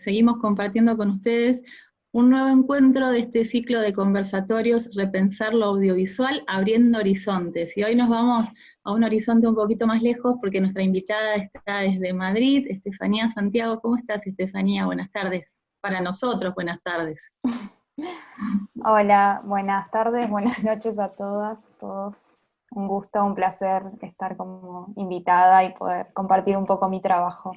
seguimos compartiendo con ustedes un nuevo encuentro de este ciclo de conversatorios Repensar lo audiovisual, abriendo horizontes. Y hoy nos vamos a un horizonte un poquito más lejos porque nuestra invitada está desde Madrid, Estefanía Santiago. ¿Cómo estás, Estefanía? Buenas tardes. Para nosotros, buenas tardes. Hola, buenas tardes, buenas noches a todas, todos. Un gusto, un placer estar como invitada y poder compartir un poco mi trabajo.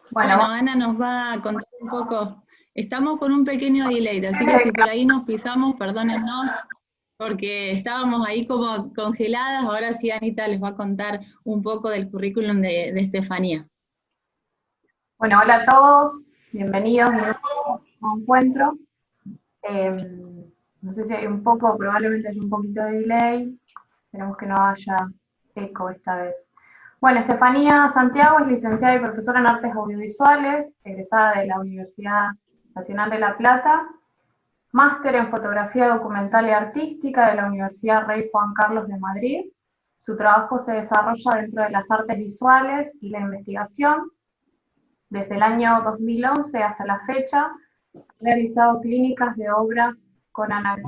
Bueno, Ana nos va a contar un poco. Estamos con un pequeño delay, así que si por ahí nos pisamos, perdónennos, porque estábamos ahí como congeladas. Ahora sí, Anita les va a contar un poco del currículum de Estefanía. Bueno, hola a todos, bienvenidos a un encuentro. No sé si hay un poco, probablemente hay un poquito de delay, esperemos que no haya eco esta vez. Bueno, Estefanía Santiago es licenciada y profesora en Artes Audiovisuales, egresada de la Universidad Nacional de La Plata, máster en Fotografía Documental y Artística de la Universidad Rey Juan Carlos de Madrid. Su trabajo se desarrolla dentro de las artes visuales y la investigación. Desde el año 2011 hasta la fecha, ha realizado clínicas de obras con Ana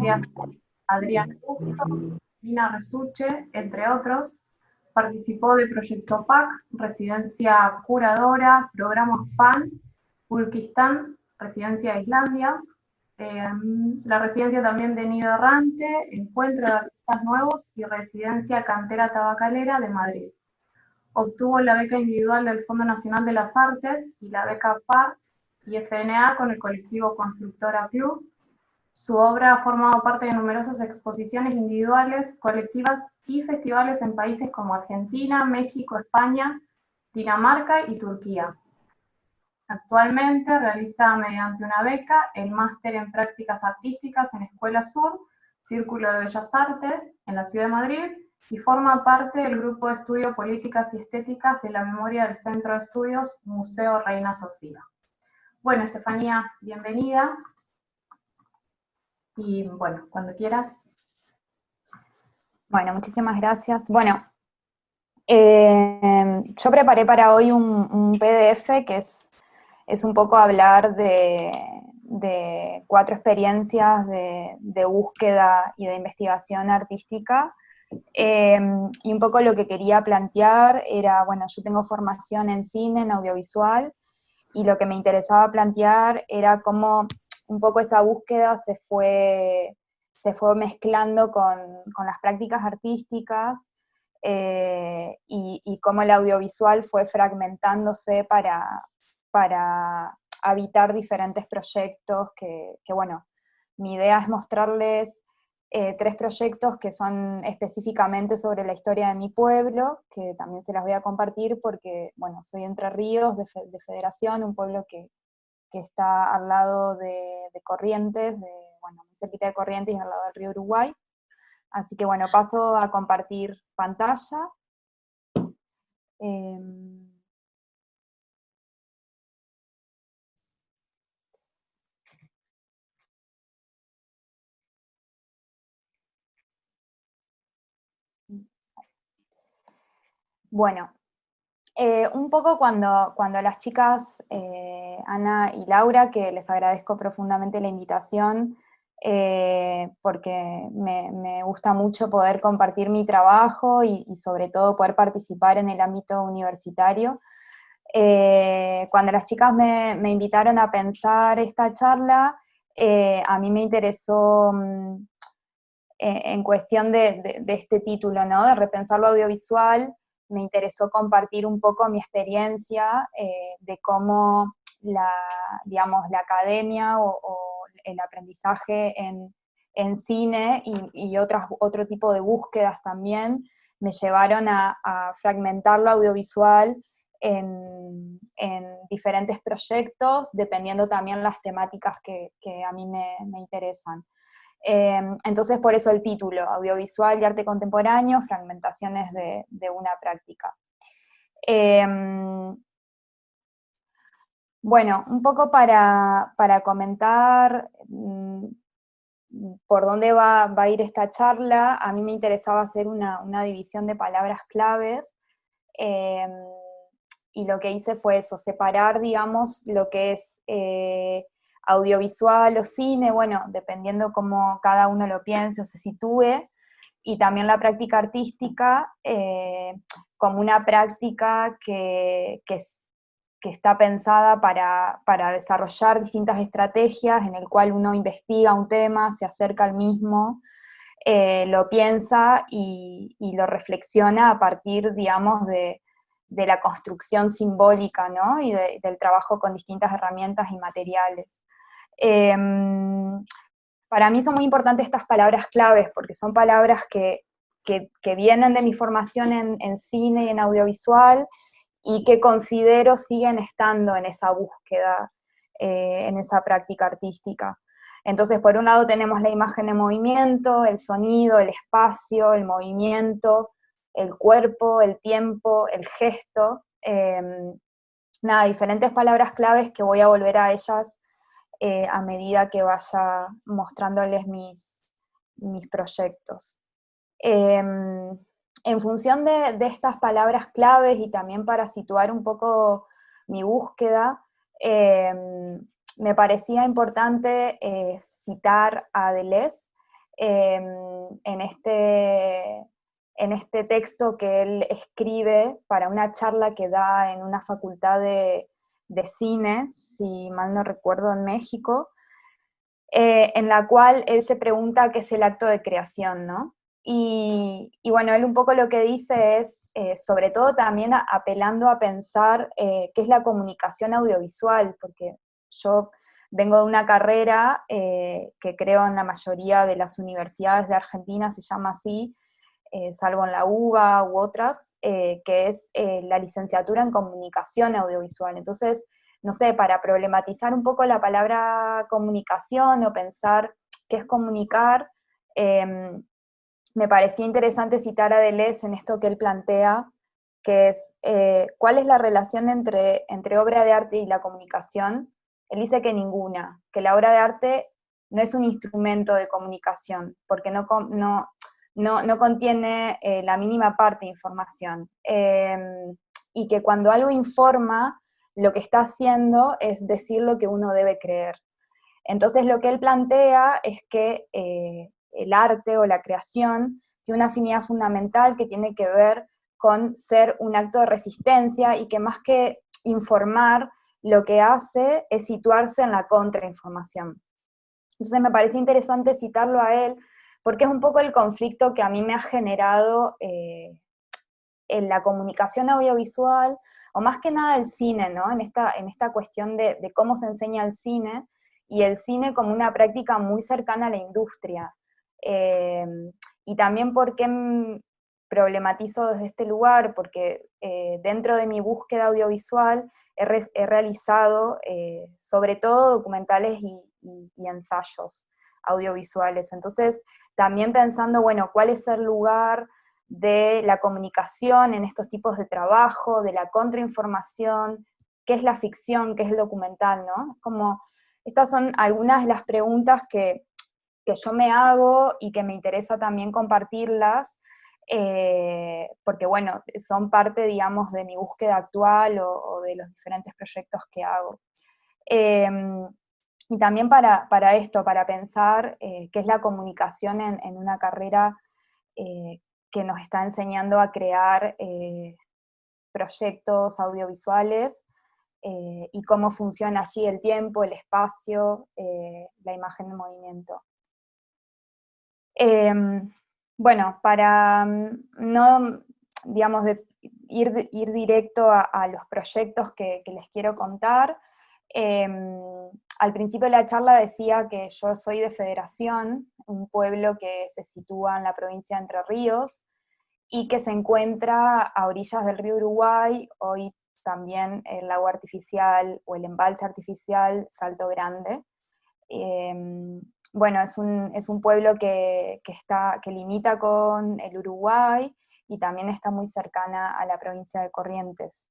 Adrián Bustos, Nina Resuche, entre otros. Participó de Proyecto PAC, Residencia Curadora, Programa FAN, Ulquistán, Residencia Islandia, la residencia también de Nido Errante, Encuentro de Artistas Nuevos y Residencia Cantera Tabacalera de Madrid. Obtuvo la beca individual del Fondo Nacional de las Artes y la beca PAR y FNA con el colectivo Constructora Club. Su obra ha formado parte de numerosas exposiciones individuales, colectivas y festivales en países como Argentina, México, España, Dinamarca y Turquía. Actualmente realiza mediante una beca el máster en prácticas artísticas en Escuela Sur, Círculo de Bellas Artes, en la ciudad de Madrid, y forma parte del grupo de estudio Políticas y Estéticas de la Memoria del Centro de Estudios Museo Reina Sofía. Bueno, Estefanía, bienvenida. Y bueno, cuando quieras. Bueno, muchísimas gracias. Bueno, yo preparé para hoy un PDF que es un poco hablar de 4 experiencias de búsqueda y de investigación artística. Y un poco lo que quería plantear era, bueno, yo tengo formación en cine, en audiovisual, y lo que me interesaba plantear era cómo un poco esa búsqueda se fue mezclando con las prácticas artísticas, y cómo el audiovisual fue fragmentándose para habitar diferentes proyectos que, bueno, mi idea es mostrarles 3 proyectos que son específicamente sobre la historia de mi pueblo, que también se las voy a compartir porque, bueno, soy de Entre Ríos, de Federación, un pueblo que está al lado de Corrientes, bueno, muy cerquita de Corrientes y al lado del río Uruguay. Así que, bueno, paso a compartir pantalla. Bueno, un poco cuando las chicas, Ana y Laura, que les agradezco profundamente la invitación, porque me gusta mucho poder compartir mi trabajo y sobre todo poder participar en el ámbito universitario. Cuando las chicas me invitaron a pensar esta charla, a mí me interesó en cuestión de este título, ¿no? De repensar lo audiovisual. Me interesó compartir un poco mi experiencia de cómo digamos, la academia o el aprendizaje en cine y otro tipo de búsquedas también me llevaron a fragmentar lo audiovisual en diferentes proyectos, dependiendo también las temáticas que a mí me interesan. Entonces, por eso el título, Audiovisual y Arte Contemporáneo, Fragmentaciones de una práctica. Bueno, un poco para comentar por dónde va a ir esta charla, a mí me interesaba hacer una división de palabras claves, y lo que hice fue eso, separar, digamos, lo que es audiovisual o cine, bueno, dependiendo cómo cada uno lo piense o se sitúe, y también la práctica artística como una práctica que está pensada para desarrollar distintas estrategias en el cual uno investiga un tema, se acerca al mismo, lo piensa y lo reflexiona a partir, digamos, de la construcción simbólica, ¿no? Y del trabajo con distintas herramientas y materiales. Para mí son muy importantes estas palabras claves, porque son palabras que vienen de mi formación en cine y en audiovisual, y que considero siguen estando en esa búsqueda, en esa práctica artística. Entonces, por un lado tenemos la imagen en movimiento, el sonido, el espacio, el movimiento, el cuerpo, el tiempo, el gesto, diferentes palabras claves que voy a volver a ellas a medida que vaya mostrándoles mis proyectos. En función de estas palabras claves y también para situar un poco mi búsqueda, me parecía importante citar a Deleuze en este texto que él escribe para una charla que da en una facultad de cine, si mal no recuerdo, en México, en la cual él se pregunta qué es el acto de creación, ¿no? Y bueno, él un poco lo que dice es, sobre todo también apelando a pensar qué es la comunicación audiovisual, porque yo vengo de una carrera que creo en la mayoría de las universidades de Argentina se llama así, salvo en la UBA u otras, que es la licenciatura en comunicación audiovisual. Entonces, no sé, para problematizar un poco la palabra comunicación o pensar qué es comunicar, me parecía interesante citar a Deleuze en esto que él plantea, que es cuál es la relación entre obra de arte y la comunicación. Él dice que ninguna, que la obra de arte no es un instrumento de comunicación, porque no contiene la mínima parte de información. Y que cuando algo informa, lo que está haciendo es decir lo que uno debe creer. Entonces lo que él plantea es que el arte o la creación tiene una afinidad fundamental que tiene que ver con ser un acto de resistencia y que más que informar, lo que hace es situarse en la contrainformación. Entonces me parece interesante citarlo a él, porque es un poco el conflicto que a mí me ha generado en la comunicación audiovisual, o más que nada el cine, ¿no? En esta cuestión de cómo se enseña el cine, y el cine como una práctica muy cercana a la industria. Y también porque problematizo desde este lugar, porque dentro de mi búsqueda audiovisual he realizado sobre todo documentales y ensayos audiovisuales. Entonces, también pensando, bueno, ¿cuál es el lugar de la comunicación en estos tipos de trabajo, de la contrainformación, qué es la ficción, qué es el documental, ¿no? Como, estas son algunas de las preguntas que yo me hago y que me interesa también compartirlas, porque bueno, son parte, digamos, de mi búsqueda actual o de los diferentes proyectos que hago. Y también para esto, para pensar qué es la comunicación en una carrera que nos está enseñando a crear proyectos audiovisuales, y cómo funciona allí el tiempo, el espacio, la imagen en movimiento. Bueno, para no, digamos, ir directo a los proyectos que les quiero contar, al principio de la charla decía que yo soy de Federación, un pueblo que se sitúa en la provincia de Entre Ríos y que se encuentra a orillas del río Uruguay, hoy también el lago artificial o el embalse artificial Salto Grande. Bueno, es un pueblo que limita con el Uruguay y también está muy cercana a la provincia de Corrientes.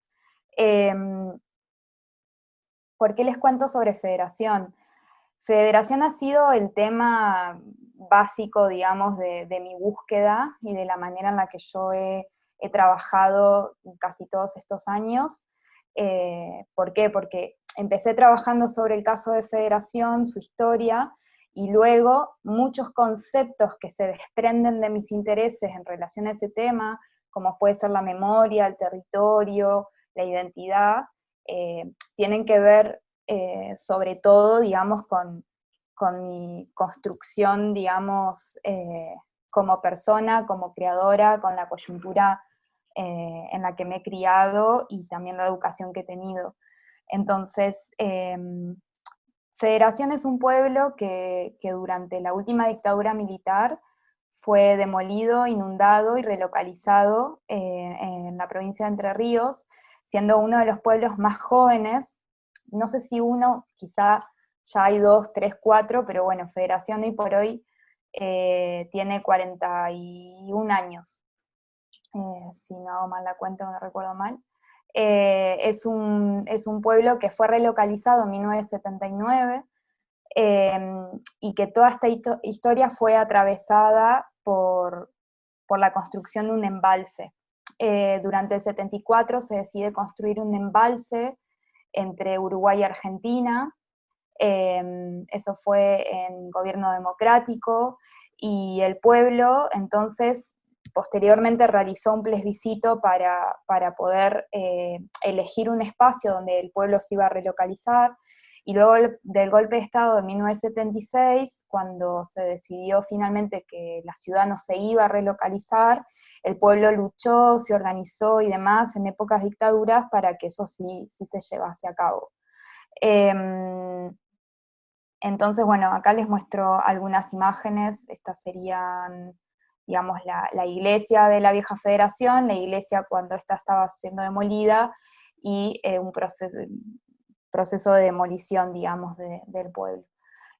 ¿Por qué les cuento sobre Federación? Federación ha sido el tema básico, digamos, de mi búsqueda y de la manera en la que yo he trabajado casi todos estos años. ¿Por qué? Porque empecé trabajando sobre el caso de Federación, su historia, y luego muchos conceptos que se desprenden de mis intereses en relación a ese tema, como puede ser la memoria, el territorio, la identidad, tienen que ver sobre todo, digamos, con mi construcción, digamos, como persona, como creadora, con la coyuntura en la que me he criado y también la educación que he tenido. Entonces, Federación es un pueblo que durante la última dictadura militar fue demolido, inundado y relocalizado en la provincia de Entre Ríos, siendo uno de los pueblos más jóvenes, no sé si uno, quizá ya hay 2, 3, 4, pero bueno, Federación hoy por hoy tiene 41 años, si no hago mal la cuenta, no recuerdo mal. Es un pueblo que fue relocalizado en 1979 y que toda esta historia fue atravesada por la construcción de un embalse. Durante el 74 se decide construir un embalse entre Uruguay y Argentina. Eso fue en gobierno democrático, y el pueblo entonces posteriormente realizó un plebiscito para poder elegir un espacio donde el pueblo se iba a relocalizar, y luego del golpe de Estado de 1976, cuando se decidió finalmente que la ciudad no se iba a relocalizar, el pueblo luchó, se organizó y demás en épocas de dictaduras para que eso sí se llevase a cabo. Entonces, bueno, acá les muestro algunas imágenes. Estas serían, digamos, la iglesia de la vieja Federación, la iglesia cuando esta estaba siendo demolida, y un proceso de demolición, digamos, del pueblo.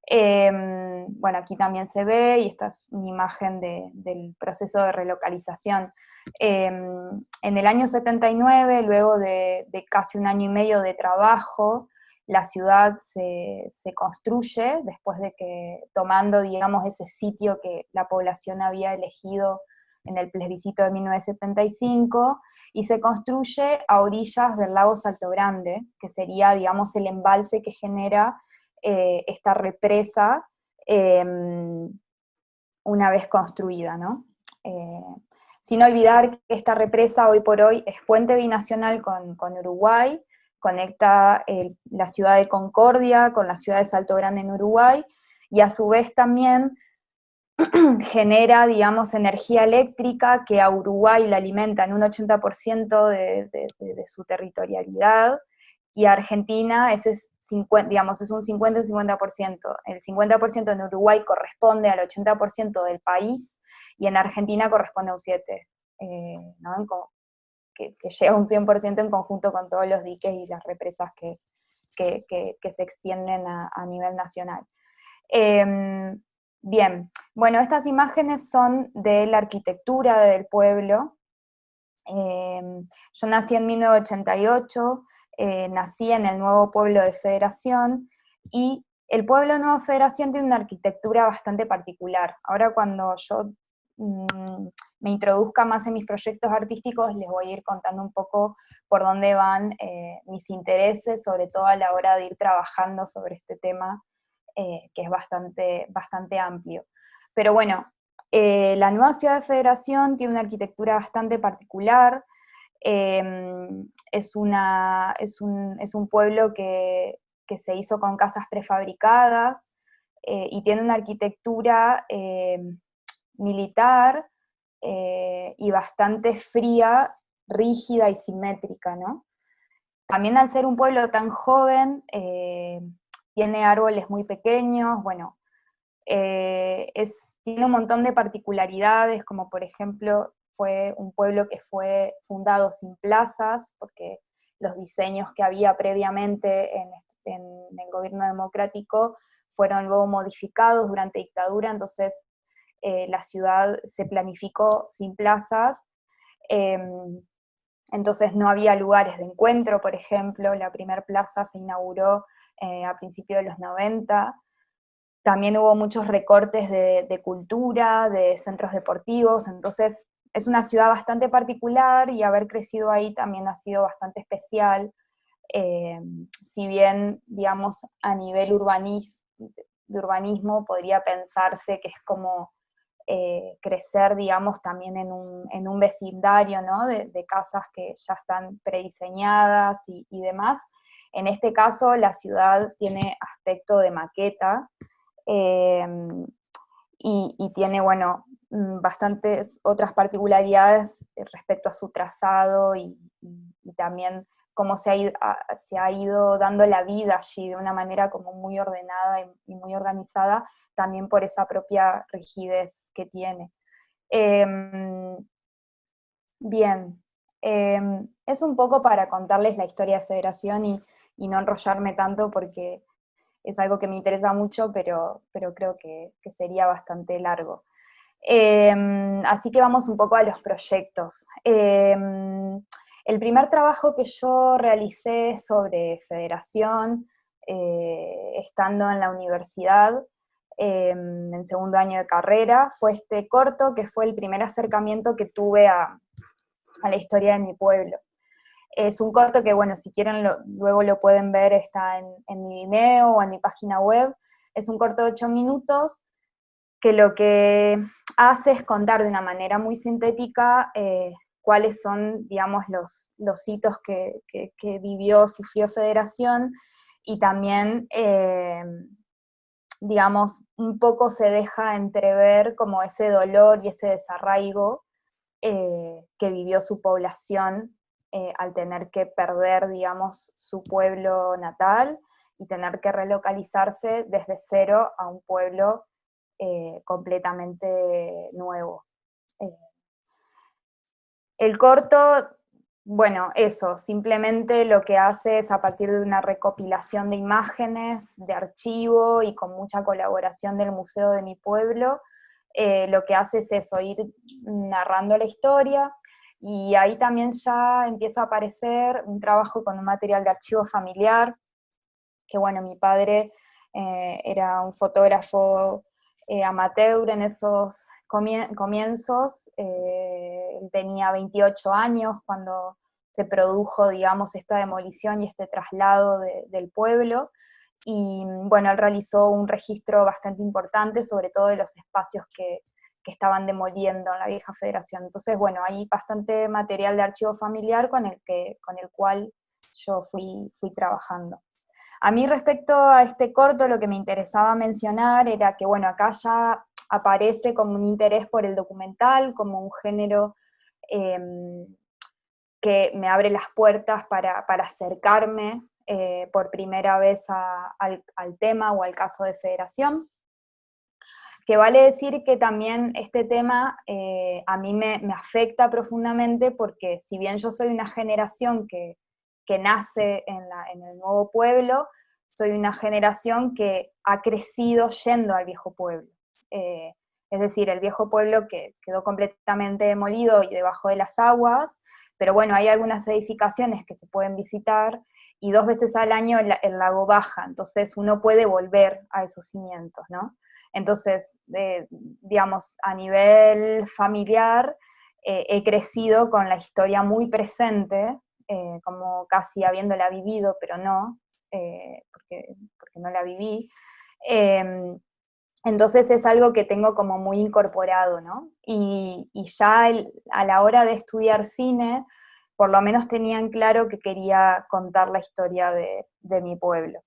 Bueno, aquí también se ve, y esta es una imagen del proceso de relocalización. En el año 79, luego de casi un año y medio de trabajo, la ciudad se construye, después de que, tomando, digamos, ese sitio que la población había elegido en el plebiscito de 1975, y se construye a orillas del lago Salto Grande, que sería, digamos, el embalse que genera esta represa una vez construida, ¿no? Sin olvidar que esta represa hoy por hoy es puente binacional con Uruguay, conecta la ciudad de Concordia con la ciudad de Salto Grande en Uruguay, y a su vez también genera, digamos, energía eléctrica que a Uruguay la alimenta en un 80% de su territorialidad, y a Argentina ese es, digamos, es un 50 y 50%. El 50% en Uruguay corresponde al 80% del país, y en Argentina corresponde a un 7%, ¿no? Que llega a un 100% en conjunto con todos los diques y las represas que se extienden a nivel nacional. Bien, bueno, estas imágenes son de la arquitectura del pueblo. Yo nací en 1988, nací en el nuevo pueblo de Federación, y el pueblo de Nueva Federación tiene una arquitectura bastante particular. Ahora, cuando yo me introduzca más en mis proyectos artísticos, les voy a ir contando un poco por dónde van mis intereses, sobre todo a la hora de ir trabajando sobre este tema, que es bastante amplio. Pero bueno, la nueva ciudad de Federación tiene una arquitectura bastante particular. Es un pueblo que se hizo con casas prefabricadas, y tiene una arquitectura militar y bastante fría, rígida y simétrica, ¿no? También, al ser un pueblo tan joven, tiene árboles muy pequeños, bueno, tiene un montón de particularidades, como por ejemplo, fue un pueblo que fue fundado sin plazas, porque los diseños que había previamente en el gobierno democrático fueron luego modificados durante dictadura, entonces la ciudad se planificó sin plazas, entonces no había lugares de encuentro. Por ejemplo, la primera plaza se inauguró a principios de los 90, también hubo muchos recortes de cultura, de centros deportivos, entonces es una ciudad bastante particular y haber crecido ahí también ha sido bastante especial. Si bien, digamos, a nivel de urbanismo podría pensarse que es como crecer, digamos, también en un vecindario, ¿no? De casas que ya están prediseñadas y demás. En este caso, la ciudad tiene aspecto de maqueta, y tiene, bueno, bastantes otras particularidades respecto a su trazado y también cómo se ha ido dando la vida allí de una manera como muy ordenada y muy organizada, también por esa propia rigidez que tiene. Bien, es un poco para contarles la historia de Federación y no enrollarme tanto porque es algo que me interesa mucho, pero creo que sería bastante largo. Así que vamos un poco a los proyectos. El primer trabajo que yo realicé sobre Federación, estando en la universidad, en segundo año de carrera, fue este corto, que fue el primer acercamiento que tuve a la historia de mi pueblo. Es un corto que, bueno, si quieren luego lo pueden ver, está en mi Vimeo o en mi página web. Es un corto de 8 minutos que lo que hace es contar de una manera muy sintética cuáles son, digamos, los hitos que sufrió Federación, y también, digamos, un poco se deja entrever como ese dolor y ese desarraigo que vivió su población al tener que perder, digamos, su pueblo natal y tener que relocalizarse desde cero a un pueblo completamente nuevo. El corto, bueno, eso, simplemente lo que hace es, a partir de una recopilación de imágenes, de archivo y con mucha colaboración del Museo de mi pueblo, lo que hace es eso, ir narrando la historia, y ahí también ya empieza a aparecer un trabajo con un material de archivo familiar, que bueno, mi padre era un fotógrafo amateur en esos comienzos, él tenía 28 años cuando se produjo, digamos, esta demolición y este traslado del pueblo, y bueno, él realizó un registro bastante importante, sobre todo de los espacios que estaban demoliendo en la vieja Federación. Entonces, bueno, hay bastante material de archivo familiar con el cual yo fui trabajando. A mí, respecto a este corto, lo que me interesaba mencionar era que, bueno, acá ya aparece como un interés por el documental, como un género que me abre las puertas para acercarme por primera vez al tema o al caso de Federación. Que vale decir que también este tema a mí me afecta profundamente, porque si bien yo soy una generación que nace en el nuevo pueblo, soy una generación que ha crecido yendo al viejo pueblo. Es decir, el viejo pueblo que quedó completamente demolido y debajo de las aguas, pero bueno, hay algunas edificaciones que se pueden visitar, y 2 veces al año el lago baja, entonces uno puede volver a esos cimientos, ¿no? Entonces, digamos, a nivel familiar, he crecido con la historia muy presente, como casi habiéndola vivido, pero no, porque no la viví. Entonces es algo que tengo como muy incorporado, ¿no? Y ya a la hora de estudiar cine, por lo menos tenían claro que quería contar la historia de mi pueblo.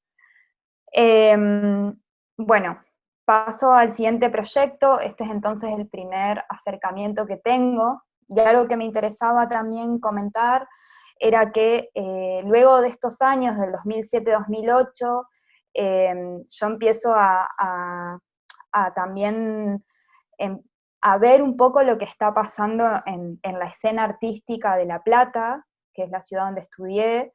Bueno, paso al siguiente proyecto. Este es entonces el primer acercamiento que tengo, y algo que me interesaba también comentar era que luego de estos años, del 2007-2008, yo empiezo a también a ver un poco lo que está pasando en la escena artística de La Plata, que es la ciudad donde estudié,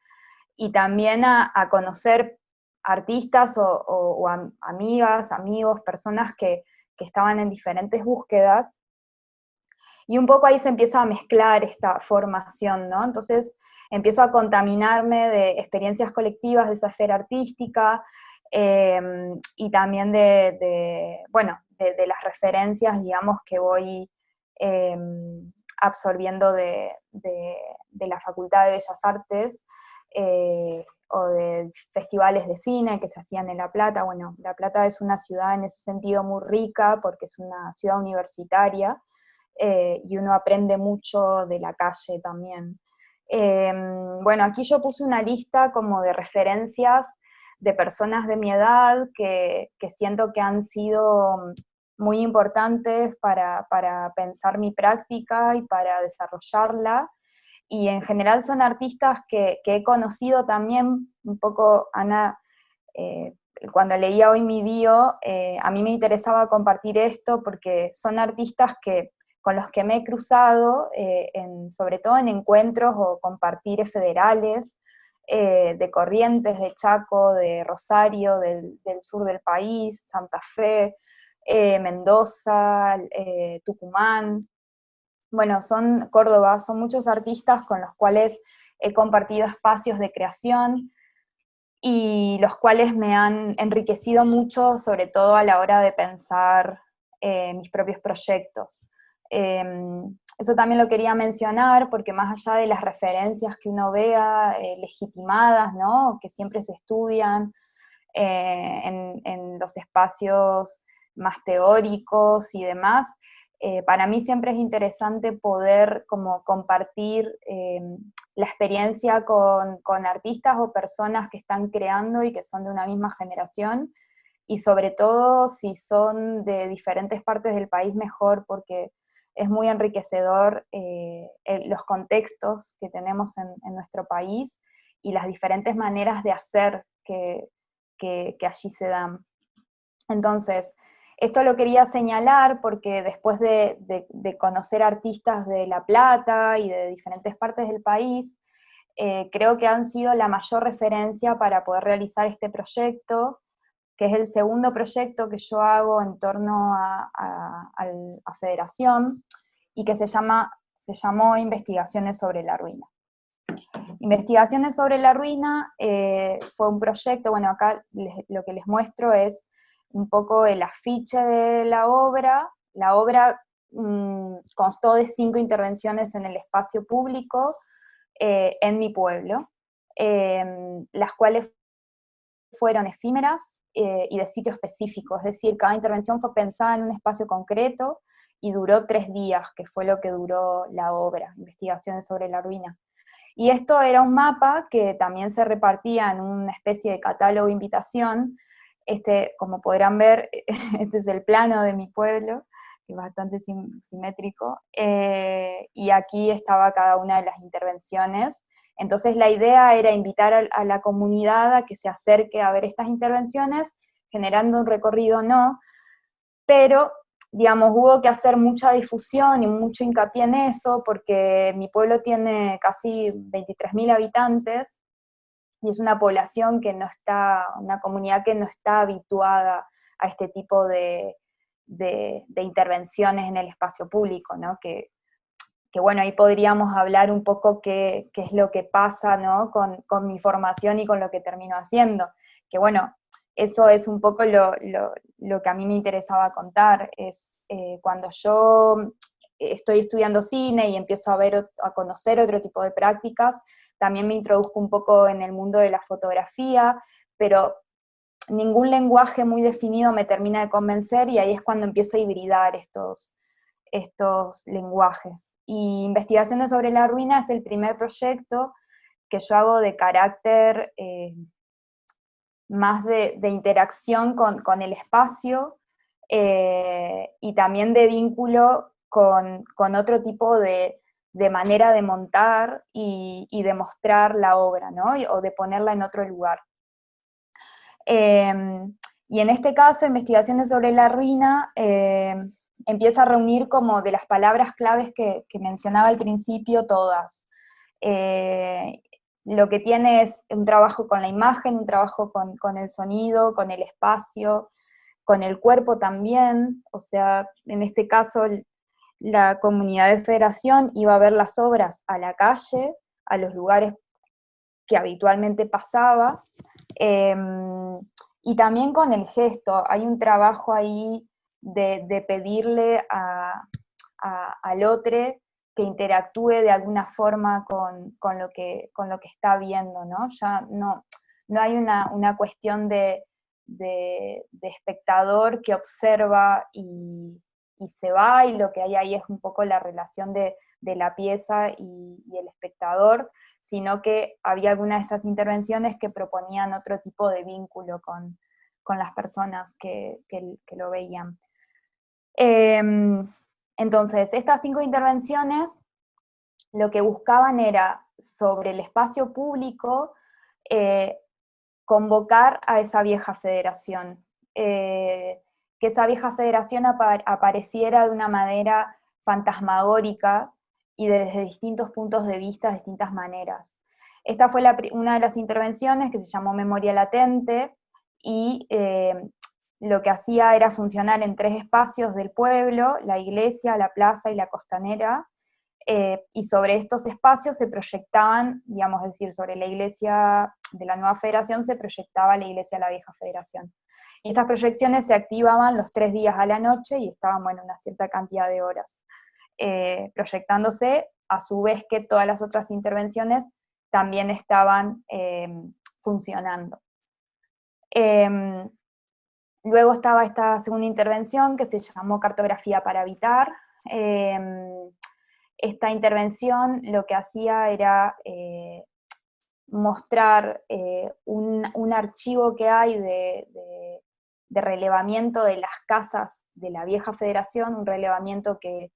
y también a conocer artistas o amigas, amigos, personas que estaban en diferentes búsquedas, y un poco ahí se empieza a mezclar esta formación, ¿no? Entonces empiezo a contaminarme de experiencias colectivas de esa esfera artística, y también bueno, de las referencias, digamos, que voy absorbiendo de la Facultad de Bellas Artes, o de festivales de cine que se hacían en La Plata. Bueno, La Plata es una ciudad en ese sentido muy rica, porque es una ciudad universitaria, y uno aprende mucho de la calle también. Bueno, aquí yo puse una lista como de referencias de personas de mi edad que siento que han sido muy importantes para pensar mi práctica y para desarrollarla, y en general son artistas que he conocido también, un poco, Ana, cuando leía hoy mi bio, a mí me interesaba compartir esto porque son artistas con los que me he cruzado, sobre todo en encuentros o compartires federales, de Corrientes, de Chaco, de Rosario, del sur del país, Santa Fe, Mendoza, Tucumán. Bueno, son Córdoba, son muchos artistas con los cuales he compartido espacios de creación y los cuales me han enriquecido mucho, sobre todo a la hora de pensar mis propios proyectos. Eso también lo quería mencionar porque más allá de las referencias que uno vea legitimadas, ¿no?, que siempre se estudian en los espacios más teóricos y demás, para mí siempre es interesante poder como compartir la experiencia con artistas o personas que están creando y que son de una misma generación, y sobre todo si son de diferentes partes del país, mejor, porque es muy enriquecedor los contextos que tenemos en nuestro país y las diferentes maneras de hacer que allí se dan. Entonces, esto lo quería señalar porque después de conocer artistas de La Plata y de diferentes partes del país, creo que han sido la mayor referencia para poder realizar este proyecto, que es el segundo proyecto que yo hago en torno a Federación, y que se llamó Investigaciones sobre la Ruina. Investigaciones sobre la Ruina fue un proyecto, bueno, acá lo que les muestro es un poco el afiche de la obra. La obra constó de 5 intervenciones en el espacio público en mi pueblo, las cuales fueron efímeras y de sitio específico, es decir, cada intervención fue pensada en un espacio concreto y duró 3 días, que fue lo que duró la obra, Investigaciones sobre la Ruina. Y esto era un mapa que también se repartía en una especie de catálogo invitación. Como podrán ver, este es el plano de mi pueblo, que es bastante simétrico, y aquí estaba cada una de las intervenciones. Entonces la idea era invitar a la comunidad a que se acerque a ver estas intervenciones, generando un recorrido no, pero digamos, hubo que hacer mucha difusión y mucho hincapié en eso, porque mi pueblo tiene casi 23.000 habitantes, y es una población una comunidad que no está habituada a este tipo de intervenciones en el espacio público, ¿no? Que bueno, ahí podríamos hablar un poco qué es lo que pasa, ¿no?, con mi formación y con lo que termino haciendo, que bueno, eso es un poco lo que a mí me interesaba contar, es cuando yo estoy estudiando cine y empiezo a conocer otro tipo de prácticas, también me introduzco un poco en el mundo de la fotografía, pero ningún lenguaje muy definido me termina de convencer, y ahí es cuando empiezo a hibridar estos lenguajes. Y Investigaciones sobre la Ruina es el primer proyecto que yo hago de carácter más de interacción con el espacio, y también de vínculo con otro tipo de manera de montar y de mostrar la obra, ¿no?, o de ponerla en otro lugar. Y en este caso, Investigaciones sobre la Ruina empieza a reunir como de las palabras claves que mencionaba al principio, todas. Lo que tiene es un trabajo con la imagen, un trabajo con el sonido, con el espacio, con el cuerpo también. O sea, en este caso, la comunidad de Federación iba a ver las obras a la calle, a los lugares que habitualmente pasaba, Y también con el gesto, hay un trabajo ahí de pedirle al otro que interactúe de alguna forma con lo que está viendo, ¿no? Ya no hay una cuestión de espectador que observa y se va, y lo que hay ahí es un poco la relación de la pieza y el espectador, sino que había algunas de estas intervenciones que proponían otro tipo de vínculo con las personas que lo veían. Entonces, estas 5 intervenciones lo que buscaban era, sobre el espacio público, convocar a esa vieja federación, que esa vieja federación apareciera de una manera fantasmagórica y desde distintos puntos de vista, de distintas maneras. Esta fue una de las intervenciones que se llamó Memoria Latente, y lo que hacía era funcionar en 3 espacios del pueblo: la iglesia, la plaza y la costanera, y sobre estos espacios se proyectaban, digamos, es decir, sobre la iglesia de la nueva federación se proyectaba la iglesia de la vieja federación. Y estas proyecciones se activaban los 3 días a la noche y estaban, bueno, una cierta cantidad de horas, proyectándose, a su vez que todas las otras intervenciones también estaban funcionando. Luego estaba esta segunda intervención que se llamó Cartografía para Habitar. Esta intervención lo que hacía era mostrar un archivo que hay de relevamiento de las casas de la vieja federación, un relevamiento que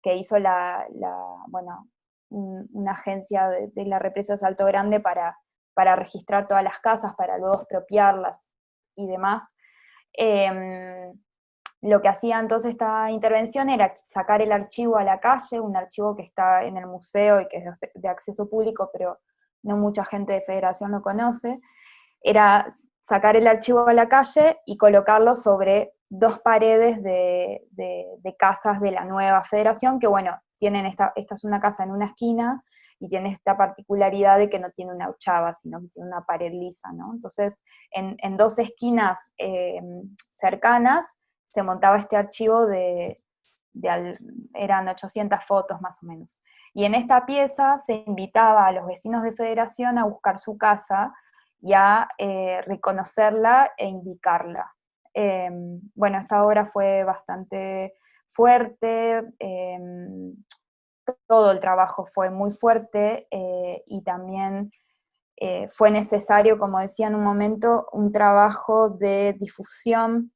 hizo una agencia de la represa de Salto Grande para registrar todas las casas, para luego expropiarlas y demás. Lo que hacía entonces esta intervención era sacar el archivo a la calle, un archivo que está en el museo y que es de acceso público, pero no mucha gente de Federación lo conoce. Era sacar el archivo a la calle y colocarlo sobre 2 paredes de casas de la nueva Federación, que bueno, tienen esta es una casa en una esquina, y tiene esta particularidad de que no tiene una ochava, sino que tiene una pared lisa, ¿no? Entonces, en 2 esquinas cercanas, se montaba este archivo eran 800 fotos más o menos. Y en esta pieza se invitaba a los vecinos de Federación a buscar su casa y a reconocerla e indicarla. Bueno, esta obra fue bastante fuerte, todo el trabajo fue muy fuerte, y también fue necesario, como decía en un momento, un trabajo de difusión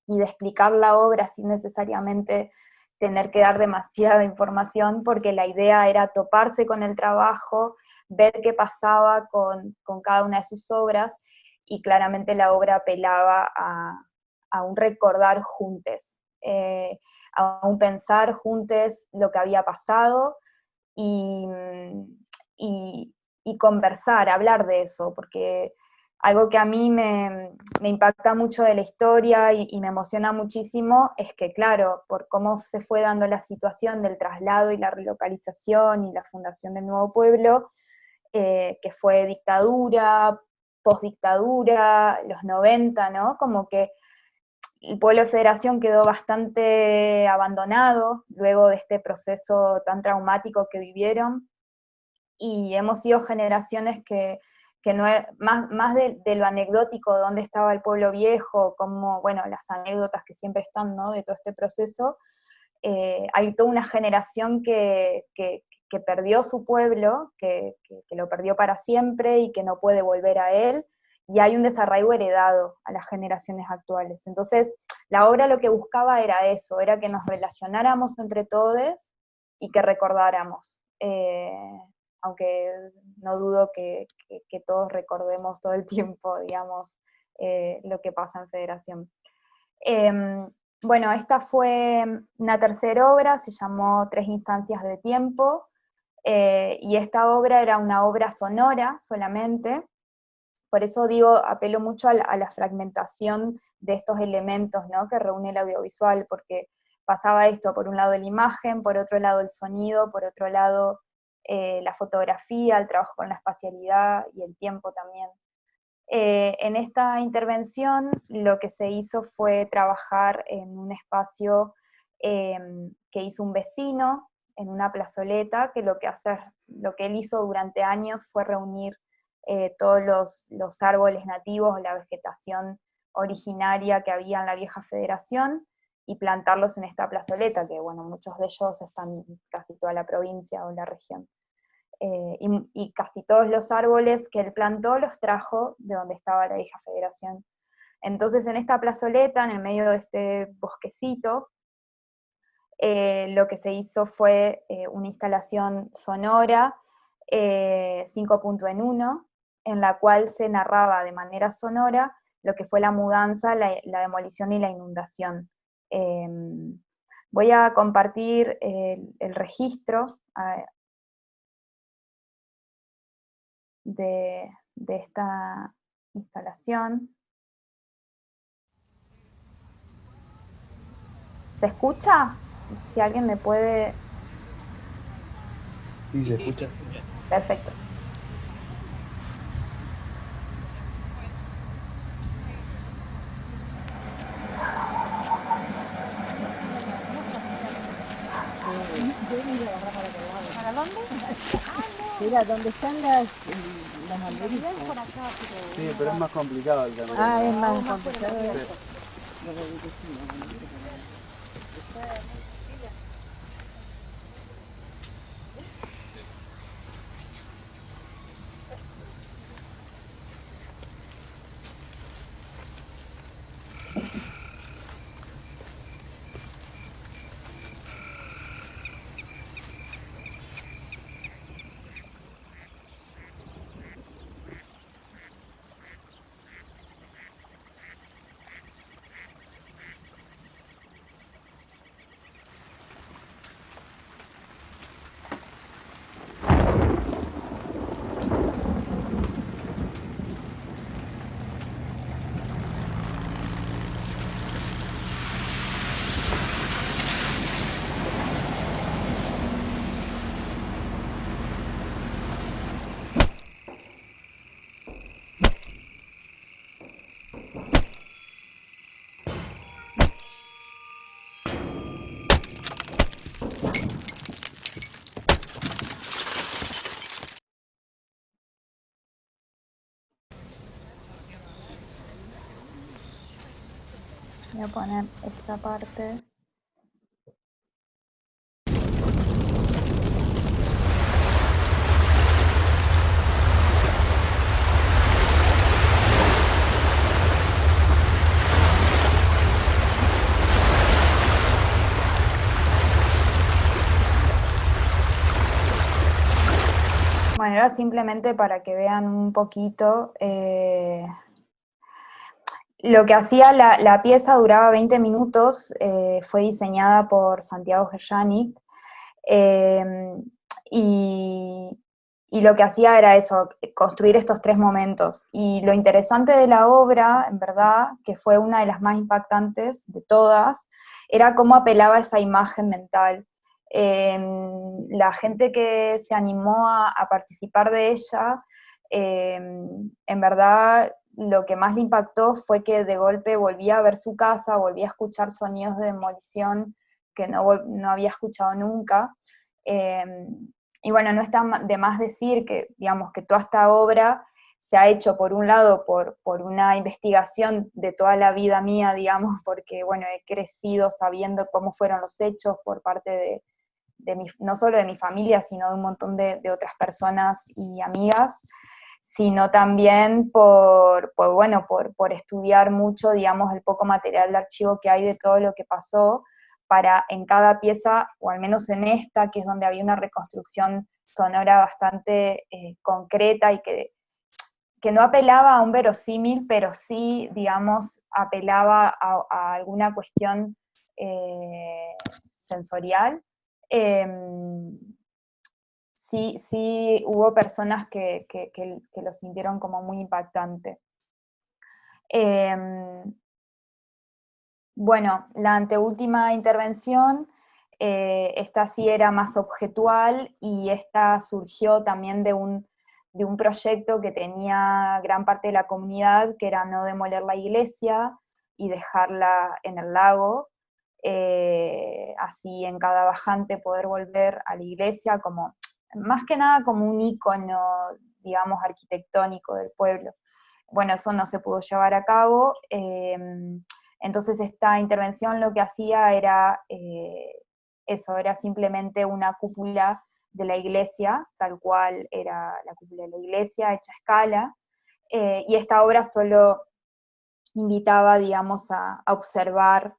y de explicar la obra sin necesariamente tener que dar demasiada información, porque la idea era toparse con el trabajo, ver qué pasaba con cada una de sus obras, y claramente la obra apelaba a un recordar juntos, a un pensar juntos lo que había pasado, y conversar, hablar de eso, porque algo que a mí me impacta mucho de la historia y me emociona muchísimo es que, claro, por cómo se fue dando la situación del traslado y la relocalización y la fundación del nuevo pueblo, que fue dictadura, postdictadura, los 90, ¿no? Como que el pueblo de Federación quedó bastante abandonado luego de este proceso tan traumático que vivieron, y hemos sido generaciones que no más de lo anecdótico, dónde estaba el pueblo viejo, como, bueno, las anécdotas que siempre están, ¿no?, de todo este proceso. Hay toda una generación que perdió su pueblo, que lo perdió para siempre y que no puede volver a él, y hay un desarraigo heredado a las generaciones actuales. Entonces, la obra lo que buscaba era eso, era que nos relacionáramos entre todos y que recordáramos. Aunque no dudo que todos recordemos todo el tiempo, digamos, lo que pasa en Federación. Bueno, esta fue una tercera obra, se llamó 3 instancias de tiempo, y esta obra era una obra sonora solamente. Por eso digo, apelo mucho a la fragmentación de estos elementos, ¿no?, que reúne el audiovisual, porque pasaba esto: por un lado la imagen, por otro lado el sonido, por otro lado la fotografía, el trabajo con la espacialidad y el tiempo también. En esta intervención lo que se hizo fue trabajar en un espacio que hizo un vecino, en una plazoleta, que lo que él hizo durante años fue reunir todos los árboles nativos, la vegetación originaria que había en la vieja federación, y plantarlos en esta plazoleta, que bueno, muchos de ellos están en casi toda la provincia o en la región. Y casi todos los árboles que él plantó los trajo de donde estaba la vieja federación. Entonces en esta plazoleta, en el medio de este bosquecito, lo que se hizo fue una instalación sonora 5.1, en la cual se narraba de manera sonora lo que fue la mudanza, la demolición y la inundación. Voy a compartir el registro de esta instalación. ¿Se escucha? Si alguien me puede... Sí, se escucha. Perfecto. ¿Para dónde? Mira, ¿dónde están las banderitas? Sí, pero es más complicado el camino. Ah, es más complicado. Voy a poner esta parte. Bueno, era simplemente para que vean un poquito. Lo que hacía la pieza duraba 20 minutos, fue diseñada por Santiago Gerjanic, y lo que hacía era eso, construir estos 3 momentos. Y lo interesante de la obra, en verdad, que fue una de las más impactantes de todas, era cómo apelaba a esa imagen mental. La gente que se animó a participar de ella, en verdad lo que más le impactó fue que de golpe volvía a ver su casa, volvía a escuchar sonidos de demolición que no había escuchado nunca. Y bueno, no está de más decir que, digamos, que toda esta obra se ha hecho, por un lado, por una investigación de toda la vida mía, digamos, porque, bueno, he crecido sabiendo cómo fueron los hechos por parte no solo de mi familia, sino de un montón de otras personas y amigas, sino también por estudiar mucho, digamos, el poco material de archivo que hay de todo lo que pasó, para en cada pieza, o al menos en esta, que es donde había una reconstrucción sonora bastante concreta y que no apelaba a un verosímil, pero sí, digamos, apelaba a alguna cuestión sensorial. Sí hubo personas que lo sintieron como muy impactante. Bueno, la anteúltima intervención, esta sí era más objetual, y esta surgió también de un proyecto que tenía gran parte de la comunidad, que era no demoler la iglesia y dejarla en el lago, así en cada bajante poder volver a la iglesia, como, más que nada como un ícono, digamos, arquitectónico del pueblo. Bueno, eso no se pudo llevar a cabo, entonces esta intervención lo que hacía era eso, era simplemente una cúpula de la iglesia, tal cual era la cúpula de la iglesia, hecha a escala, y esta obra solo invitaba, digamos, a observar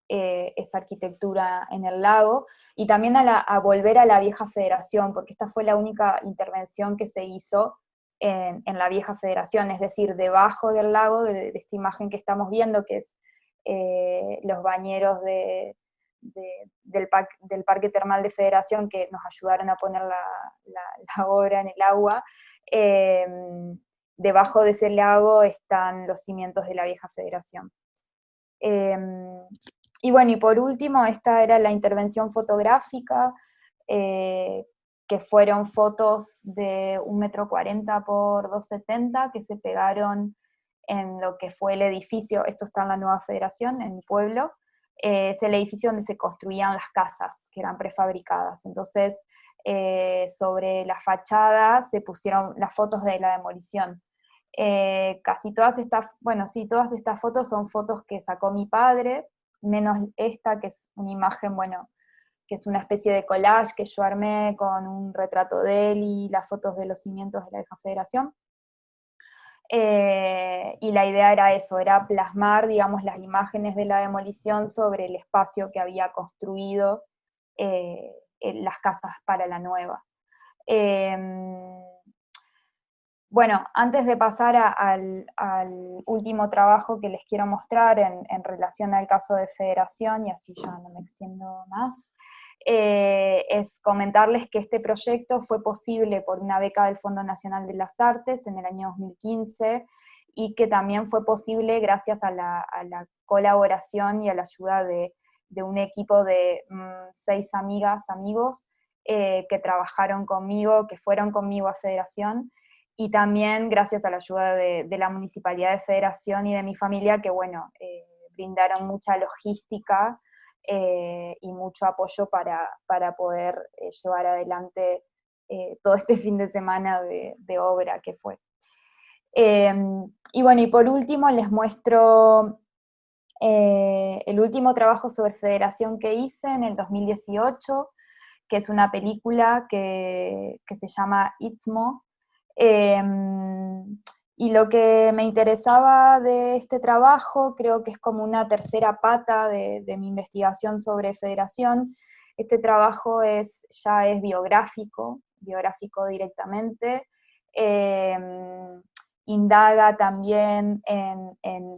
esa arquitectura en el lago, y también a volver a la vieja federación, porque esta fue la única intervención que se hizo en la vieja federación, es decir, debajo del lago, de esta imagen que estamos viendo, que es los bañeros del Parque Termal de Federación, que nos ayudaron a poner la obra en el agua. Debajo de ese lago están los cimientos de la vieja federación. Y bueno, y por último, esta era la intervención fotográfica, que fueron fotos de 1,40 m por 2,70 m, que se pegaron en lo que fue el edificio, esto está en la Nueva Federación, en mi pueblo, es el edificio donde se construían las casas, que eran prefabricadas. Entonces, sobre la fachada se pusieron las fotos de la demolición. Casi todas estas, bueno, sí, todas estas fotos son fotos que sacó mi padre, menos esta, que es una imagen, bueno, que es una especie de collage que yo armé con un retrato de él y las fotos de los cimientos de la vieja federación. Y la idea era eso, era plasmar, digamos, las imágenes de la demolición sobre el espacio que había construido las casas para la nueva. Bueno, antes de pasar al último trabajo que les quiero mostrar en relación al caso de Federación, y así ya no me extiendo más, es comentarles que este proyecto fue posible por una beca del Fondo Nacional de las Artes en el año 2015, y que también fue posible gracias a la colaboración y a la ayuda de un equipo de 6 amigas, amigos, que trabajaron conmigo, que fueron conmigo a Federación, y también gracias a la ayuda de la Municipalidad de Federación y de mi familia, que bueno, brindaron mucha logística y mucho apoyo para poder llevar adelante todo este fin de semana de obra que fue. Y bueno, y por último les muestro el último trabajo sobre Federación que hice en el 2018, que es una película que se llama Istmo. Y lo que me interesaba de este trabajo, creo que es como una tercera pata de mi investigación sobre Federación. Este trabajo ya es biográfico directamente. Indaga también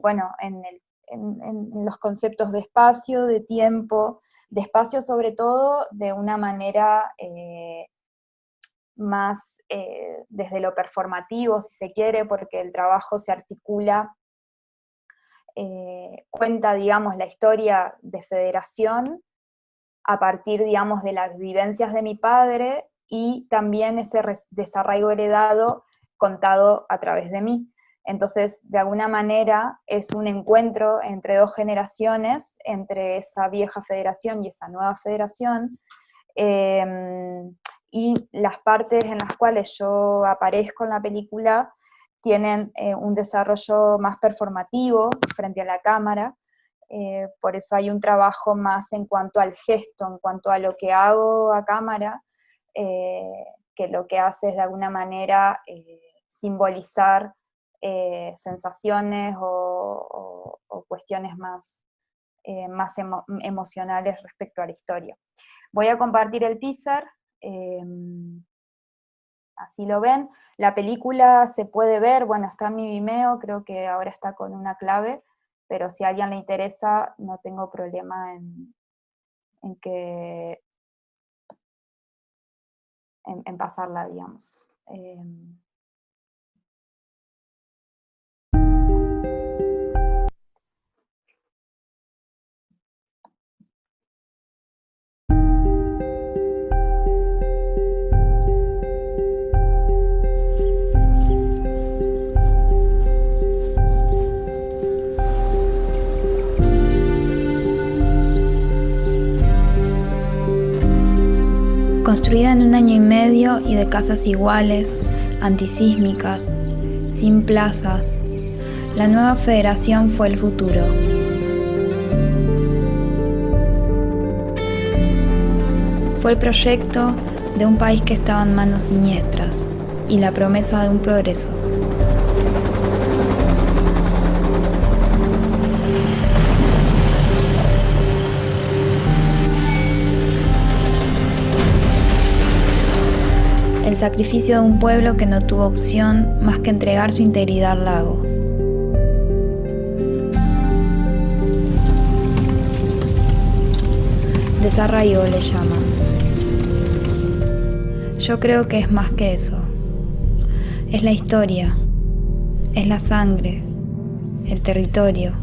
bueno, en los conceptos de espacio, de tiempo, de espacio sobre todo de una manera más desde lo performativo, si se quiere, porque el trabajo se articula, cuenta, digamos, la historia de Federación a partir, digamos, de las vivencias de mi padre y también ese desarraigo heredado contado a través de mí. Entonces, de alguna manera, es un encuentro entre dos generaciones, entre esa vieja Federación y esa nueva Federación, y las partes en las cuales yo aparezco en la película tienen un desarrollo más performativo frente a la cámara, por eso hay un trabajo más en cuanto al gesto, en cuanto a lo que hago a cámara, que lo que hace es de alguna manera simbolizar sensaciones o cuestiones más emocionales respecto a la historia. Voy a compartir el teaser, así lo ven. La película se puede ver, bueno, está en mi Vimeo, creo que ahora está con una clave, pero si a alguien le interesa, no tengo problema en pasarla, digamos. Construida en 1 año y medio y de casas iguales, antisísmicas, sin plazas, la nueva federación fue el futuro. Fue el proyecto de un país que estaba en manos siniestras y la promesa de un progreso. El sacrificio de un pueblo que no tuvo opción más que entregar su integridad al lago. Desarraigo le llaman. Yo creo que es más que eso. Es la historia, es la sangre, el territorio.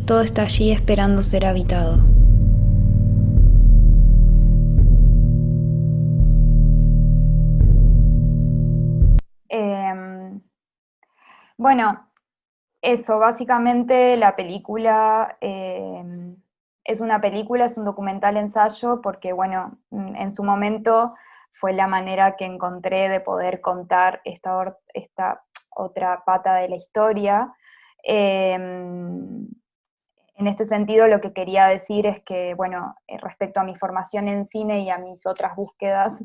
Todo está allí esperando ser habitado. Bueno, eso, básicamente la película es una película, es un documental ensayo, porque bueno, en su momento fue la manera que encontré de poder contar esta otra pata de la historia. En este sentido, lo que quería decir es que, bueno, respecto a mi formación en cine y a mis otras búsquedas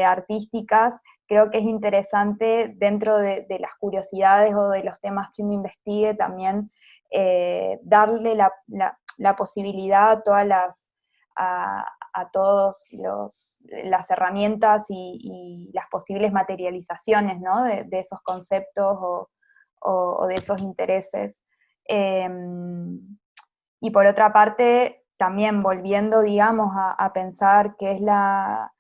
artísticas, creo que es interesante, dentro de las curiosidades o de los temas que uno investigue, también darle la posibilidad a todas a todos las herramientas y las posibles materializaciones, ¿no? de esos conceptos o de esos intereses. Y por otra parte, también volviendo, digamos, a pensar qué es la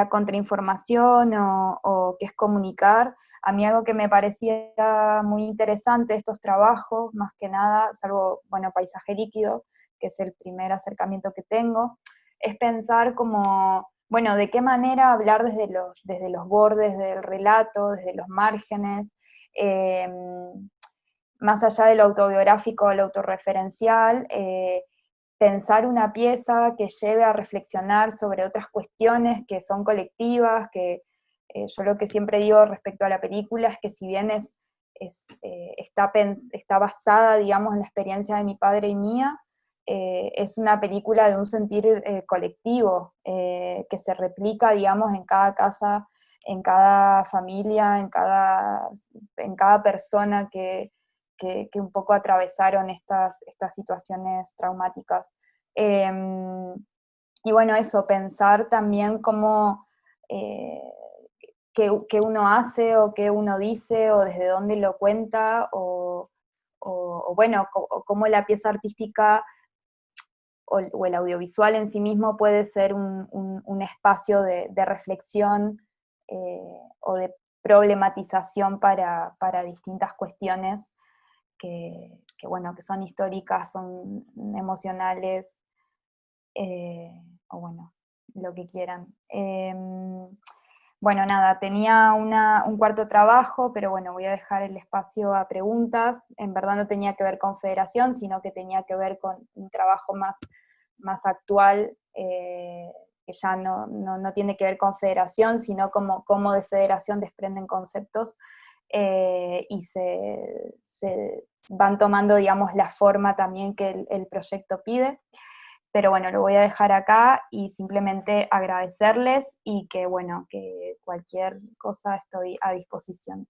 contrainformación o qué es comunicar, a mí algo que me parecía muy interesante de estos trabajos, más que nada, salvo, bueno, Paisaje Líquido, que es el primer acercamiento que tengo, es pensar como, bueno, de qué manera hablar desde los bordes del relato, desde los márgenes, más allá de lo autobiográfico o lo autorreferencial, pensar una pieza que lleve a reflexionar sobre otras cuestiones que son colectivas, que yo lo que siempre digo respecto a la película es que si bien está basada, digamos, en la experiencia de mi padre y mía, es una película de un sentir colectivo, que se replica, digamos, en cada casa, en cada familia, en cada persona que un poco atravesaron estas situaciones traumáticas. Y bueno, eso, pensar también cómo, qué uno hace o qué uno dice o desde dónde lo cuenta, o bueno, cómo la pieza artística o el audiovisual en sí mismo puede ser un espacio de reflexión o de problematización para distintas cuestiones que bueno, que son históricas, son emocionales, o bueno, lo que quieran. Bueno, nada, tenía un cuarto trabajo, pero bueno, voy a dejar el espacio a preguntas. En verdad no tenía que ver con federación, sino que tenía que ver con un trabajo más actual, que ya no tiene que ver con federación, sino cómo de federación desprenden conceptos, y se van tomando, digamos, la forma también que el proyecto pide. Pero bueno, lo voy a dejar acá y simplemente agradecerles y que, bueno, que cualquier cosa estoy a disposición.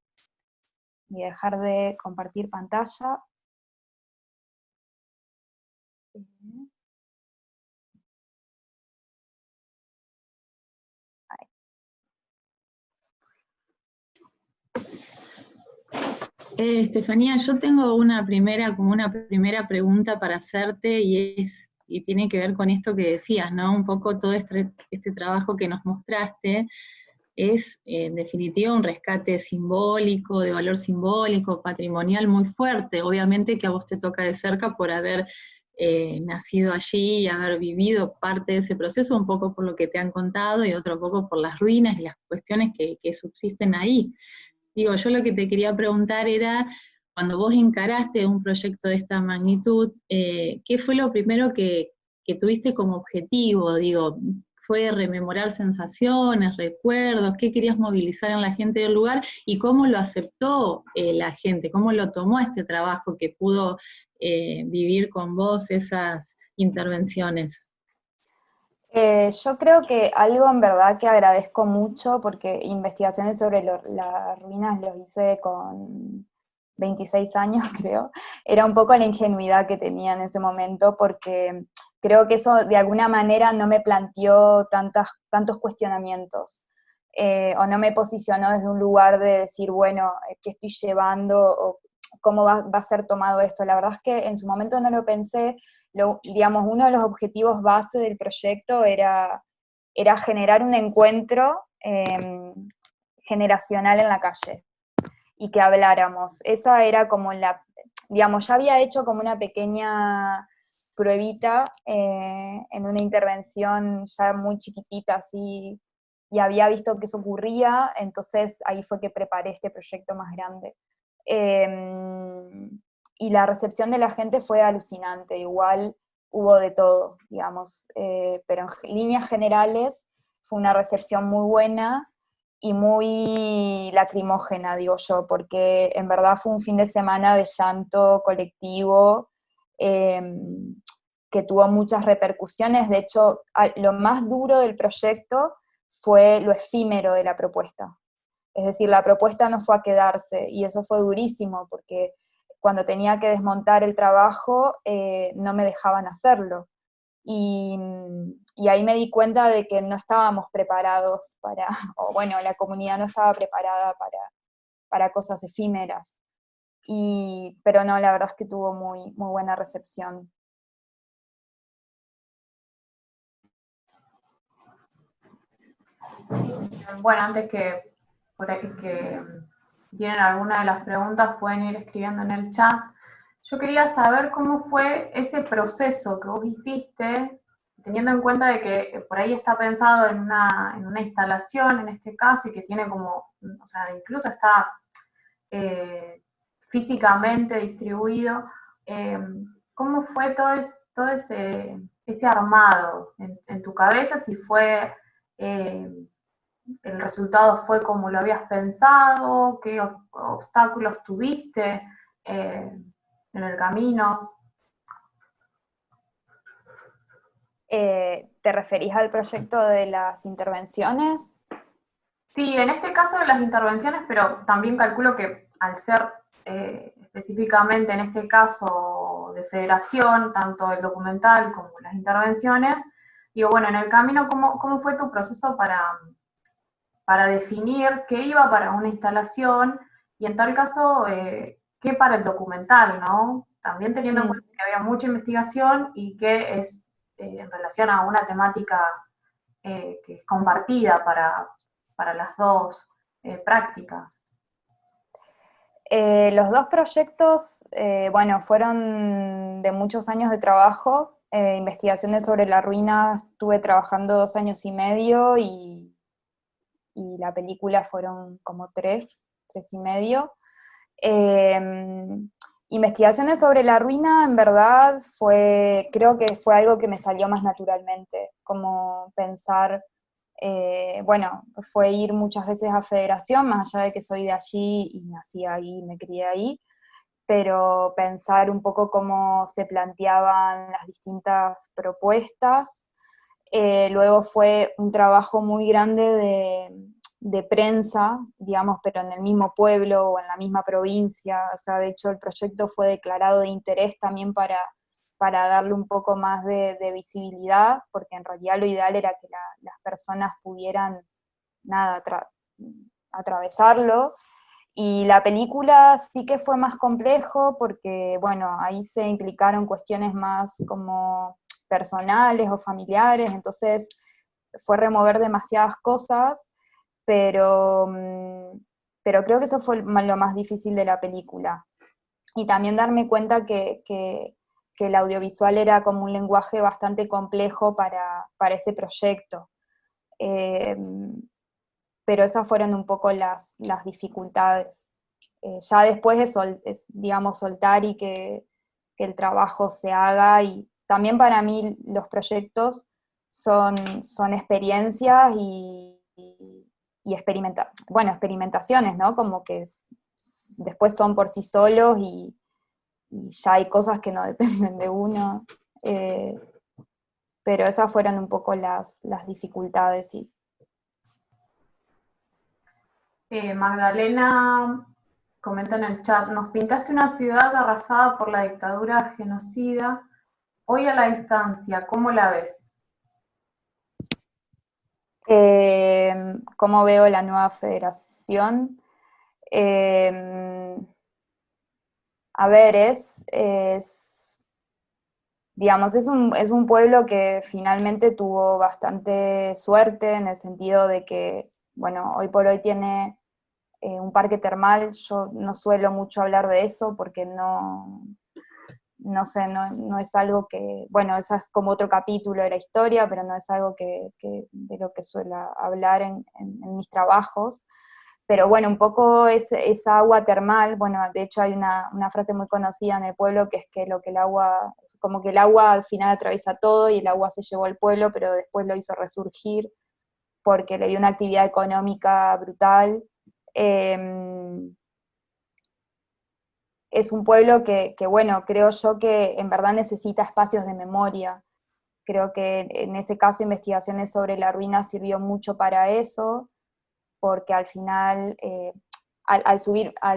Voy a dejar de compartir pantalla. Estefanía, yo tengo una primera pregunta para hacerte y tiene que ver con esto que decías, ¿no? Un poco todo este trabajo que nos mostraste es en definitiva un rescate simbólico, de valor simbólico, patrimonial muy fuerte, obviamente que a vos te toca de cerca por haber nacido allí y haber vivido parte de ese proceso, un poco por lo que te han contado y otro poco por las ruinas y las cuestiones que subsisten ahí. Digo, yo lo que te quería preguntar era, cuando vos encaraste un proyecto de esta magnitud, ¿qué fue lo primero que tuviste como objetivo? Digo, fue rememorar sensaciones, recuerdos, qué querías movilizar en la gente del lugar y cómo lo aceptó la gente, cómo lo tomó este trabajo que pudo vivir con vos esas intervenciones. Yo creo que algo en verdad que agradezco mucho, porque investigaciones sobre las ruinas los hice con 26 años, creo, era un poco la ingenuidad que tenía en ese momento, porque creo que eso de alguna manera no me planteó tantos cuestionamientos, o no me posicionó desde un lugar de decir, bueno, ¿qué estoy llevando? O cómo va a ser tomado esto. La verdad es que en su momento no lo pensé. Digamos, uno de los objetivos base del proyecto era generar un encuentro generacional en la calle y que habláramos. Esa era como digamos, ya había hecho como una pequeña pruebita en una intervención ya muy chiquitita, así, y había visto que eso ocurría, entonces ahí fue que preparé este proyecto más grande. Y la recepción de la gente fue alucinante, igual hubo de todo, digamos, pero en líneas generales fue una recepción muy buena y muy lacrimógena, digo yo, porque en verdad fue un fin de semana de llanto colectivo, que tuvo muchas repercusiones. De hecho, lo más duro del proyecto fue lo efímero de la propuesta. Es decir, la propuesta no fue a quedarse, y eso fue durísimo, porque cuando tenía que desmontar el trabajo, no me dejaban hacerlo. Y, y ahí me di cuenta de que no estábamos preparados para, o bueno, la comunidad no estaba preparada para cosas efímeras. Pero no, la verdad es que tuvo muy, muy buena recepción. Bueno, antes que por ahí que tienen alguna de las preguntas, pueden ir escribiendo en el chat. Yo quería saber cómo fue ese proceso que vos hiciste, teniendo en cuenta de que por ahí está pensado en una instalación, en este caso, y que tiene como, o sea, incluso está físicamente distribuido. ¿Cómo fue todo ese armado en tu cabeza? Si fue... el resultado fue como lo habías pensado, qué obstáculos tuviste en el camino. ¿Te referís al proyecto de las intervenciones? Sí, en este caso de las intervenciones, pero también calculo que al ser específicamente en este caso de federación, tanto el documental como las intervenciones, digo, bueno, en el camino, ¿cómo fue tu proceso para definir qué iba para una instalación y en tal caso qué para el documental, ¿no? También teniendo en cuenta que había mucha investigación y que es en relación a una temática que es compartida para las dos prácticas. Los dos proyectos, bueno, fueron de muchos años de trabajo. Investigaciones sobre la ruina estuve trabajando 2 años y medio, y la película fueron como 3 y medio. Investigaciones sobre la ruina, en verdad, creo que fue algo que me salió más naturalmente, como pensar, bueno, fue ir muchas veces a Federación, más allá de que soy de allí y nací ahí, me crié ahí, pero pensar un poco cómo se planteaban las distintas propuestas. Luego fue un trabajo muy grande de prensa, digamos, pero en el mismo pueblo o en la misma provincia. O sea, de hecho el proyecto fue declarado de interés también para darle un poco más de visibilidad, porque en realidad lo ideal era que las personas pudieran, nada, atravesarlo. Y la película sí que fue más complejo porque, bueno, ahí se implicaron cuestiones más como personales o familiares, entonces fue remover demasiadas cosas, pero, pero creo que eso fue lo más difícil de la película. Y también darme cuenta que el audiovisual era como un lenguaje bastante complejo para ese proyecto. Pero esas fueron un poco las dificultades. Ya después es, digamos, soltar y que el trabajo se haga, y también para mí los proyectos son experiencias y experimentaciones, ¿no? Como que después son por sí solos y ya hay cosas que no dependen de uno. Pero esas fueron un poco las dificultades, sí. Magdalena comenta en el chat, nos pintaste una ciudad arrasada por la dictadura genocida. Hoy a la distancia, ¿cómo la ves? ¿Cómo veo la nueva federación? A ver, digamos, es un pueblo que finalmente tuvo bastante suerte en el sentido de que, bueno, hoy por hoy tiene un parque termal. Yo no suelo mucho hablar de eso porque no sé, no es algo que, bueno, esa es como otro capítulo de la historia, pero no es algo de lo que suelo hablar en mis trabajos. Pero bueno, un poco esa agua termal, bueno, de hecho hay una frase muy conocida en el pueblo que es que como que el agua al final atraviesa todo y el agua se llevó al pueblo, pero después lo hizo resurgir porque le dio una actividad económica brutal. Es un pueblo que, bueno, creo yo que en verdad necesita espacios de memoria. Creo que en ese caso investigaciones sobre la ruina sirvió mucho para eso, porque al final, al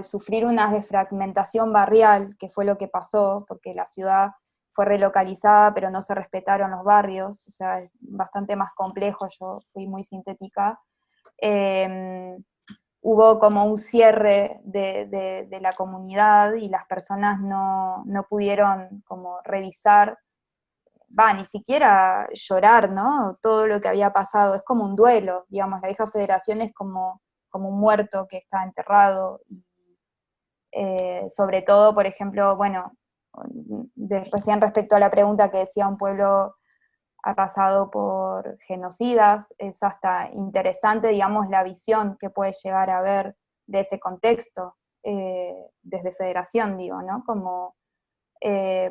sufrir una desfragmentación barrial, que fue lo que pasó, porque la ciudad fue relocalizada, pero no se respetaron los barrios, o sea, es bastante más complejo, yo fui muy sintética. Hubo como un cierre de la comunidad y las personas no pudieron como revisar, ni siquiera llorar, ¿no? Todo lo que había pasado, es como un duelo, digamos, la vieja federación es como un muerto que está enterrado. Sobre todo, por ejemplo, bueno, recién respecto a la pregunta que decía un pueblo arrasado por genocidas, es hasta interesante, digamos, la visión que puede llegar a ver de ese contexto, desde Federación, digo, ¿no? Como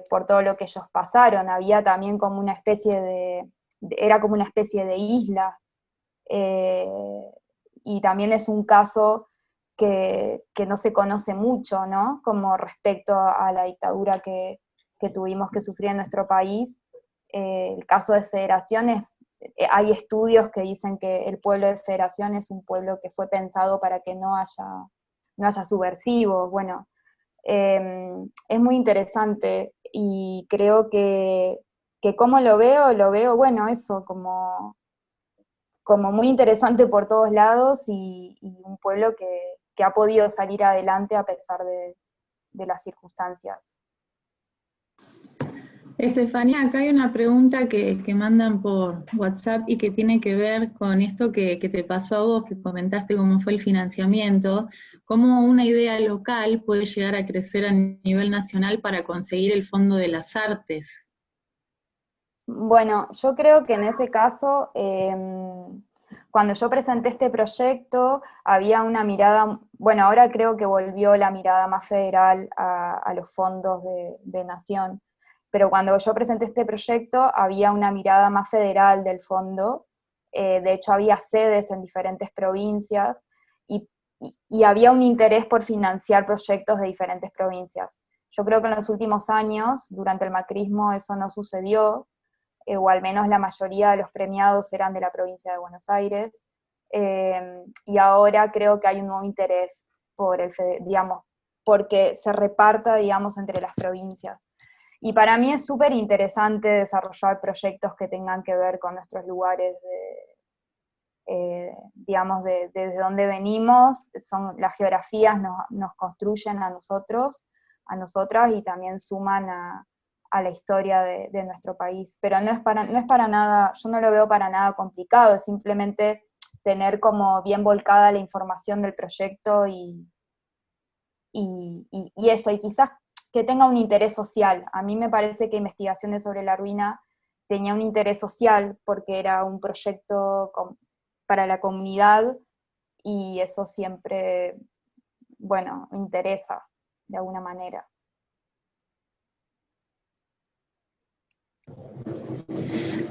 por todo lo que ellos pasaron, había también como una especie era como una especie de isla, y también es un caso que no se conoce mucho, ¿no? Como respecto a la dictadura que tuvimos que sufrir en nuestro país. El caso de Federación hay estudios que dicen que el pueblo de Federación es un pueblo que fue pensado para que no haya subversivos. Bueno, es muy interesante y creo que como lo veo, bueno, eso, como muy interesante por todos lados y un pueblo que ha podido salir adelante a pesar de las circunstancias. Estefanía, acá hay una pregunta que mandan por WhatsApp y que tiene que ver con esto que te pasó a vos, que comentaste cómo fue el financiamiento, cómo una idea local puede llegar a crecer a nivel nacional para conseguir el Fondo de las Artes. Bueno, yo creo que en ese caso, cuando yo presenté este proyecto, había una mirada, bueno, ahora creo que volvió la mirada más federal a los fondos de nación, pero cuando yo presenté este proyecto había una mirada más federal del fondo, de hecho había sedes en diferentes provincias y había un interés por financiar proyectos de diferentes provincias. Yo creo que en los últimos años, durante el macrismo, eso no sucedió, o al menos la mayoría de los premiados eran de la provincia de Buenos Aires, y ahora creo que hay un nuevo interés por digamos, porque se reparta, digamos, entre las provincias. Y para mí es súper interesante desarrollar proyectos que tengan que ver con nuestros lugares digamos, desde donde venimos, las geografías nos construyen a nosotros, a nosotras, y también suman a la historia de nuestro país. Pero no es para nada, yo no lo veo para nada complicado, es simplemente tener como bien volcada la información del proyecto y eso, y quizás que tenga un interés social. A mí me parece que Investigaciones sobre la Ruina tenía un interés social porque era un proyecto para la comunidad y eso siempre, bueno, interesa de alguna manera.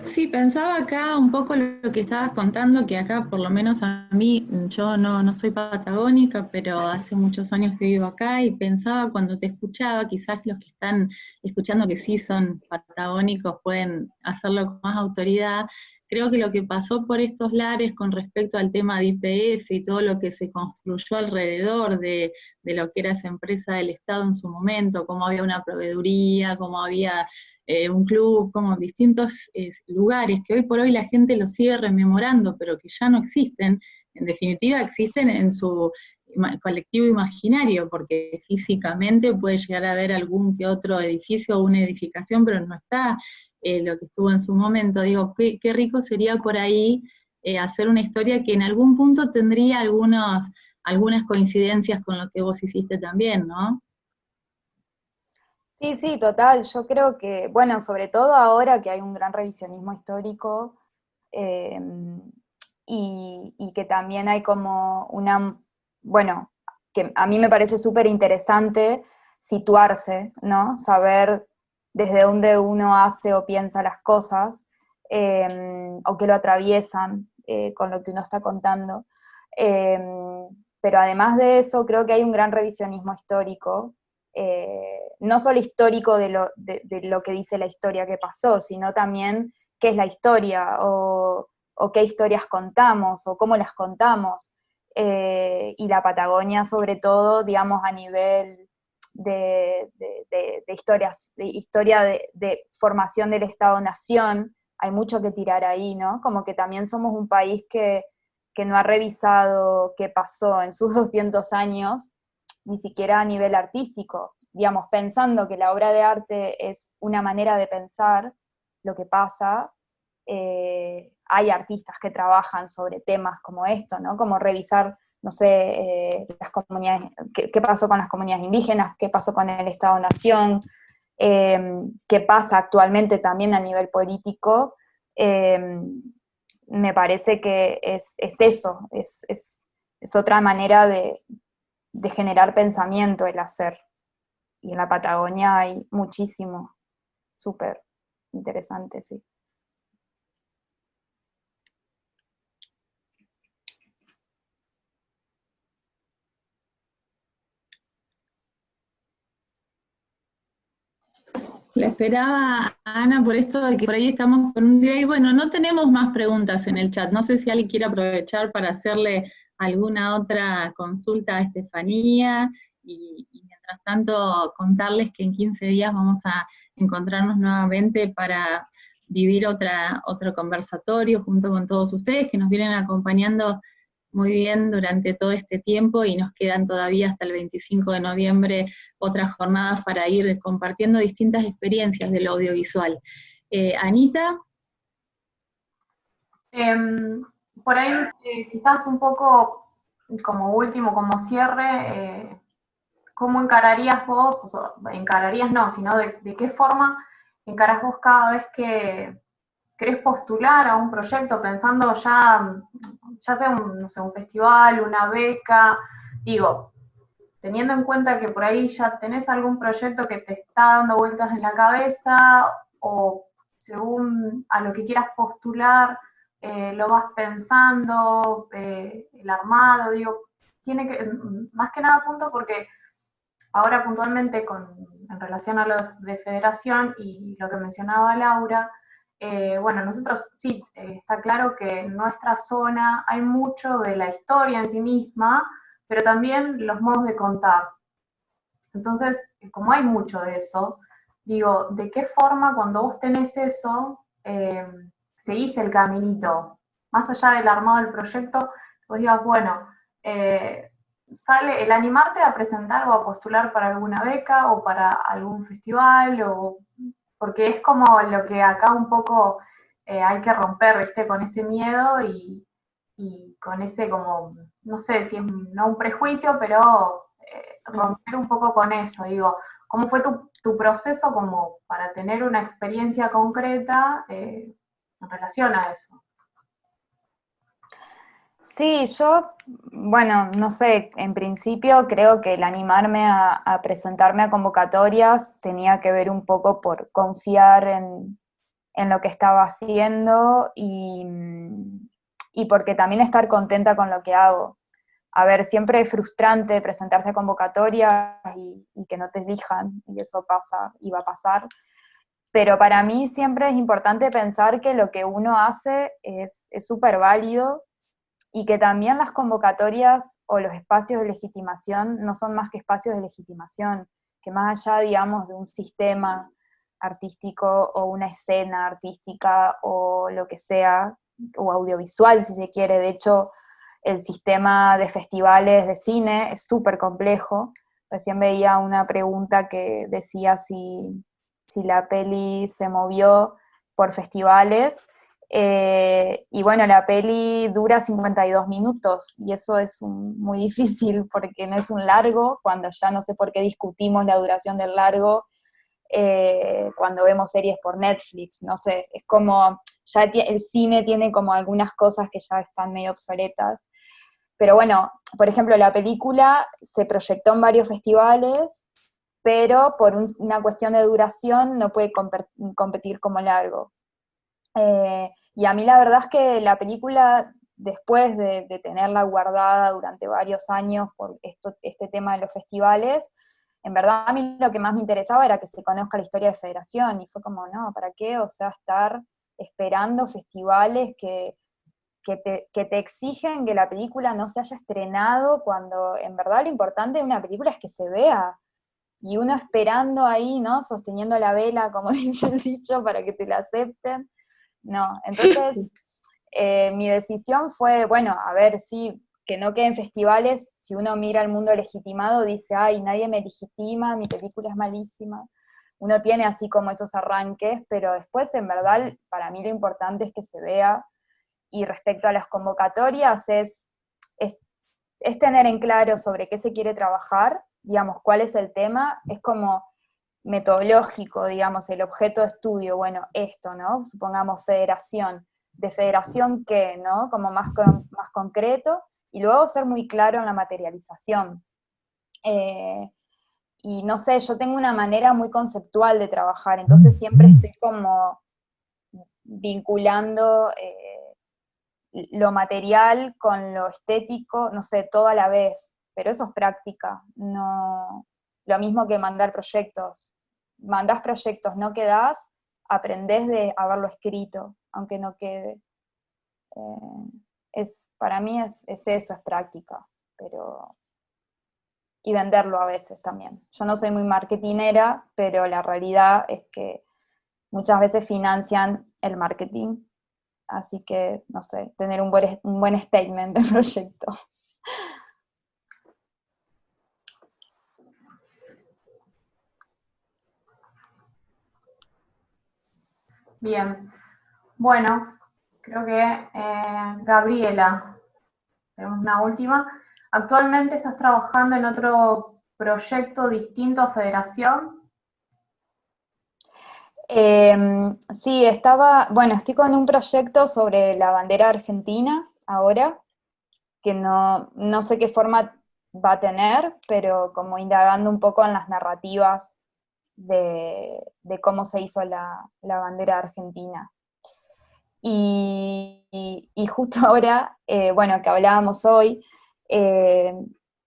Sí, pensaba acá un poco lo que estabas contando, que acá por lo menos a mí, yo no soy patagónica, pero hace muchos años que vivo acá y pensaba cuando te escuchaba, quizás los que están escuchando que sí son patagónicos pueden hacerlo con más autoridad. Creo que lo que pasó por estos lares con respecto al tema de YPF y todo lo que se construyó alrededor de lo que era esa empresa del Estado en su momento, cómo había una proveeduría, cómo había un club, como distintos lugares que hoy por hoy la gente los sigue rememorando, pero que ya no existen, en definitiva existen en su colectivo imaginario, porque físicamente puede llegar a haber algún que otro edificio o una edificación, pero no está lo que estuvo en su momento. Digo, qué rico sería por ahí hacer una historia que en algún punto tendría algunas coincidencias con lo que vos hiciste también, ¿no? Sí, sí, total. Yo creo que, bueno, sobre todo ahora que hay un gran revisionismo histórico, eh, y que también hay como una, bueno, que a mí me parece súper interesante situarse, ¿no? Saber desde dónde uno hace o piensa las cosas, o que lo atraviesan con lo que uno está contando. Eh, pero además de eso, creo que hay un gran revisionismo histórico, no solo histórico de lo que dice la historia que pasó, sino también qué es la historia, o qué historias contamos, o cómo las contamos. Y la Patagonia, sobre todo, digamos, a nivel de historias, de historia de formación del Estado-Nación, hay mucho que tirar ahí, ¿no? Como que también somos un país que no ha revisado qué pasó en sus 200 años, ni siquiera a nivel artístico, digamos, pensando que la obra de arte es una manera de pensar lo que pasa. Hay artistas que trabajan sobre temas como esto, ¿no? Como revisar, no sé, las comunidades, qué pasó con las comunidades indígenas, qué pasó con el Estado-Nación, qué pasa actualmente también a nivel político. Me parece que es eso, es otra manera de generar pensamiento el hacer. Y en la Patagonia hay muchísimo, súper interesante, sí. La esperaba Ana por esto de que por ahí estamos con un delay. Bueno, no tenemos más preguntas en el chat. No sé si alguien quiere aprovechar para hacerle alguna otra consulta a Estefanía y mientras tanto contarles que en 15 días vamos a encontrarnos nuevamente para vivir otro conversatorio junto con todos ustedes que nos vienen acompañando muy bien durante todo este tiempo y nos quedan todavía hasta el 25 de noviembre otras jornadas para ir compartiendo distintas experiencias del audiovisual. Anita. Por ahí, quizás un poco como último, como cierre, ¿cómo encararías vos, o sea, encararías no, sino de qué forma encarás vos cada vez que querés postular a un proyecto pensando ya sea no sé, un festival, una beca, digo, teniendo en cuenta que por ahí ya tenés algún proyecto que te está dando vueltas en la cabeza o según a lo que quieras postular, lo vas pensando, el armado, digo, tiene que, más que nada punto porque ahora puntualmente en relación a lo de federación y lo que mencionaba Laura, bueno, nosotros sí, está claro que en nuestra zona hay mucho de la historia en sí misma, pero también los modos de contar. Entonces, como hay mucho de eso, digo, ¿de qué forma cuando vos tenés eso, seguís el caminito? Más allá del armado del proyecto, vos digas, bueno, sale el animarte a presentar o a postular para alguna beca o para algún festival, porque es como lo que acá un poco hay que romper, ¿viste? Con ese miedo y con ese como, no sé si es no un prejuicio, pero romper un poco con eso, digo, ¿cómo fue tu proceso como para tener una experiencia concreta en relación a eso? Sí, yo, bueno, no sé, en principio creo que el animarme a presentarme a convocatorias tenía que ver un poco por confiar en lo que estaba haciendo y porque también estar contenta con lo que hago. A ver, siempre es frustrante presentarse a convocatorias y que no te elijan, y eso pasa y va a pasar, pero para mí siempre es importante pensar que lo que uno hace es súper válido y que también las convocatorias o los espacios de legitimación no son más que espacios de legitimación, que más allá, digamos, de un sistema artístico o una escena artística o lo que sea, o audiovisual si se quiere, de hecho el sistema de festivales de cine es súper complejo. Recién veía una pregunta que decía si la peli se movió por festivales, y bueno, la peli dura 52 minutos, y eso es muy difícil porque no es un largo, cuando ya no sé por qué discutimos la duración del largo, cuando vemos series por Netflix, no sé, es como, ya el cine tiene como algunas cosas que ya están medio obsoletas, pero bueno, por ejemplo, la película se proyectó en varios festivales, pero por una cuestión de duración no puede competir como largo. Y a mí la verdad es que la película, después de tenerla guardada durante varios años por este tema de los festivales, en verdad a mí lo que más me interesaba era que se conozca la historia de Federación, y fue como, no, ¿para qué? O sea, estar esperando festivales que te exigen que la película no se haya estrenado, cuando en verdad lo importante de una película es que se vea, y uno esperando ahí, ¿no? Sosteniendo la vela, como dice el dicho, para que te la acepten. No, entonces mi decisión fue, bueno, a ver, sí, que no queden festivales. Si uno mira al mundo legitimado, dice, ay, nadie me legitima, mi película es malísima. Uno tiene así como esos arranques, pero después, en verdad, para mí lo importante es que se vea. Y respecto a las convocatorias, es tener en claro sobre qué se quiere trabajar, digamos, cuál es el tema, es como metodológico, digamos, el objeto de estudio, bueno, esto, ¿no? Supongamos federación, de federación qué, ¿no? Como más concreto, y luego ser muy claro en la materialización. Y no sé, yo tengo una manera muy conceptual de trabajar, entonces siempre estoy como vinculando lo material con lo estético, no sé, todo a la vez, pero eso es práctica, no lo mismo que mandar proyectos. Mandás proyectos, no quedás, aprendés de haberlo escrito, aunque no quede. Para mí es eso, es práctica, pero y venderlo a veces también. Yo no soy muy marketinera, pero la realidad es que muchas veces financian el marketing. Así que, no sé, tener un buen statement de proyecto. Bien, bueno, creo que Gabriela, tenemos una última. ¿Actualmente estás trabajando en otro proyecto distinto a Federación? Sí, estoy con un proyecto sobre la bandera argentina ahora, que no sé qué forma va a tener, pero como indagando un poco en las narrativas de cómo se hizo la bandera argentina. Y justo ahora, bueno, que hablábamos hoy,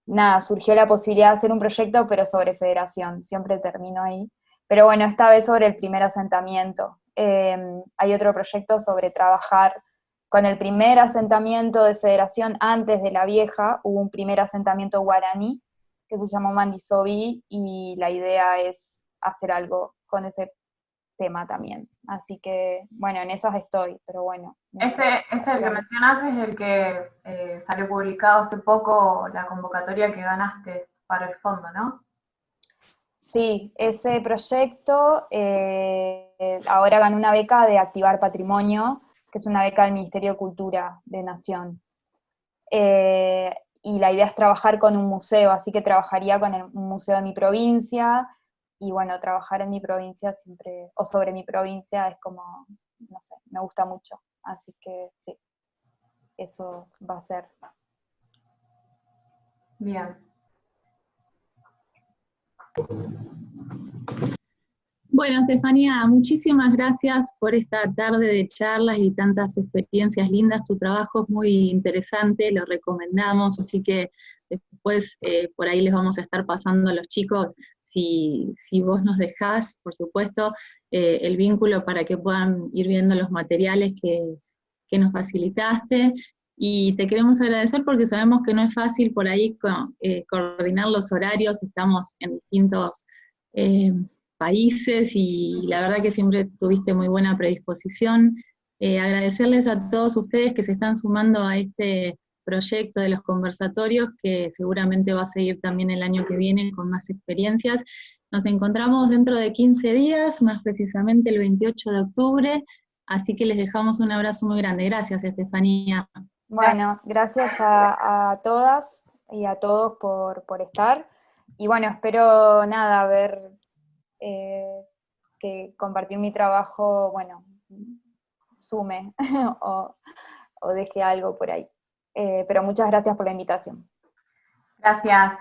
nada, surgió la posibilidad de hacer un proyecto, pero sobre Federación, siempre termino ahí. Pero bueno, esta vez sobre el primer asentamiento. Hay otro proyecto sobre trabajar con el primer asentamiento de Federación antes de la vieja. Hubo un primer asentamiento guaraní que se llamó Mandisoví, y la idea es hacer algo con ese tema también. Así que, bueno, en esas estoy, pero bueno. Ese el que mencionas es el que salió publicado hace poco, la convocatoria que ganaste para el fondo, ¿no? Sí, ese proyecto ahora ganó una beca de Activar Patrimonio, que es una beca del Ministerio de Cultura de Nación. Y la idea es trabajar con un museo, así que trabajaría con un museo de mi provincia, y bueno, trabajar en mi provincia siempre, o sobre mi provincia, es como, no sé, me gusta mucho. Así que sí, eso va a ser. Bien. Bueno, Estefanía, muchísimas gracias por esta tarde de charlas y tantas experiencias lindas. Tu trabajo es muy interesante, lo recomendamos, así que después por ahí les vamos a estar pasando a los chicos, si vos nos dejás, por supuesto, el vínculo para que puedan ir viendo los materiales que nos facilitaste. Y te queremos agradecer porque sabemos que no es fácil por ahí coordinar los horarios, estamos en distintos países y la verdad que siempre tuviste muy buena predisposición. Agradecerles a todos ustedes que se están sumando a este proyecto de los conversatorios, que seguramente va a seguir también el año que viene con más experiencias. Nos encontramos dentro de 15 días, más precisamente el 28 de octubre, así que les dejamos un abrazo muy grande. Gracias, Estefanía. Bueno, gracias a todas y a todos por estar. Y bueno, espero nada, ver que compartir mi trabajo, bueno, sume o deje algo por ahí. Pero muchas gracias por la invitación. Gracias.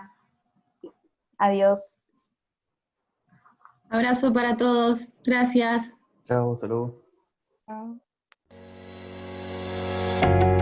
Adiós. Abrazo para todos. Gracias. Chao, hasta luego. Chao.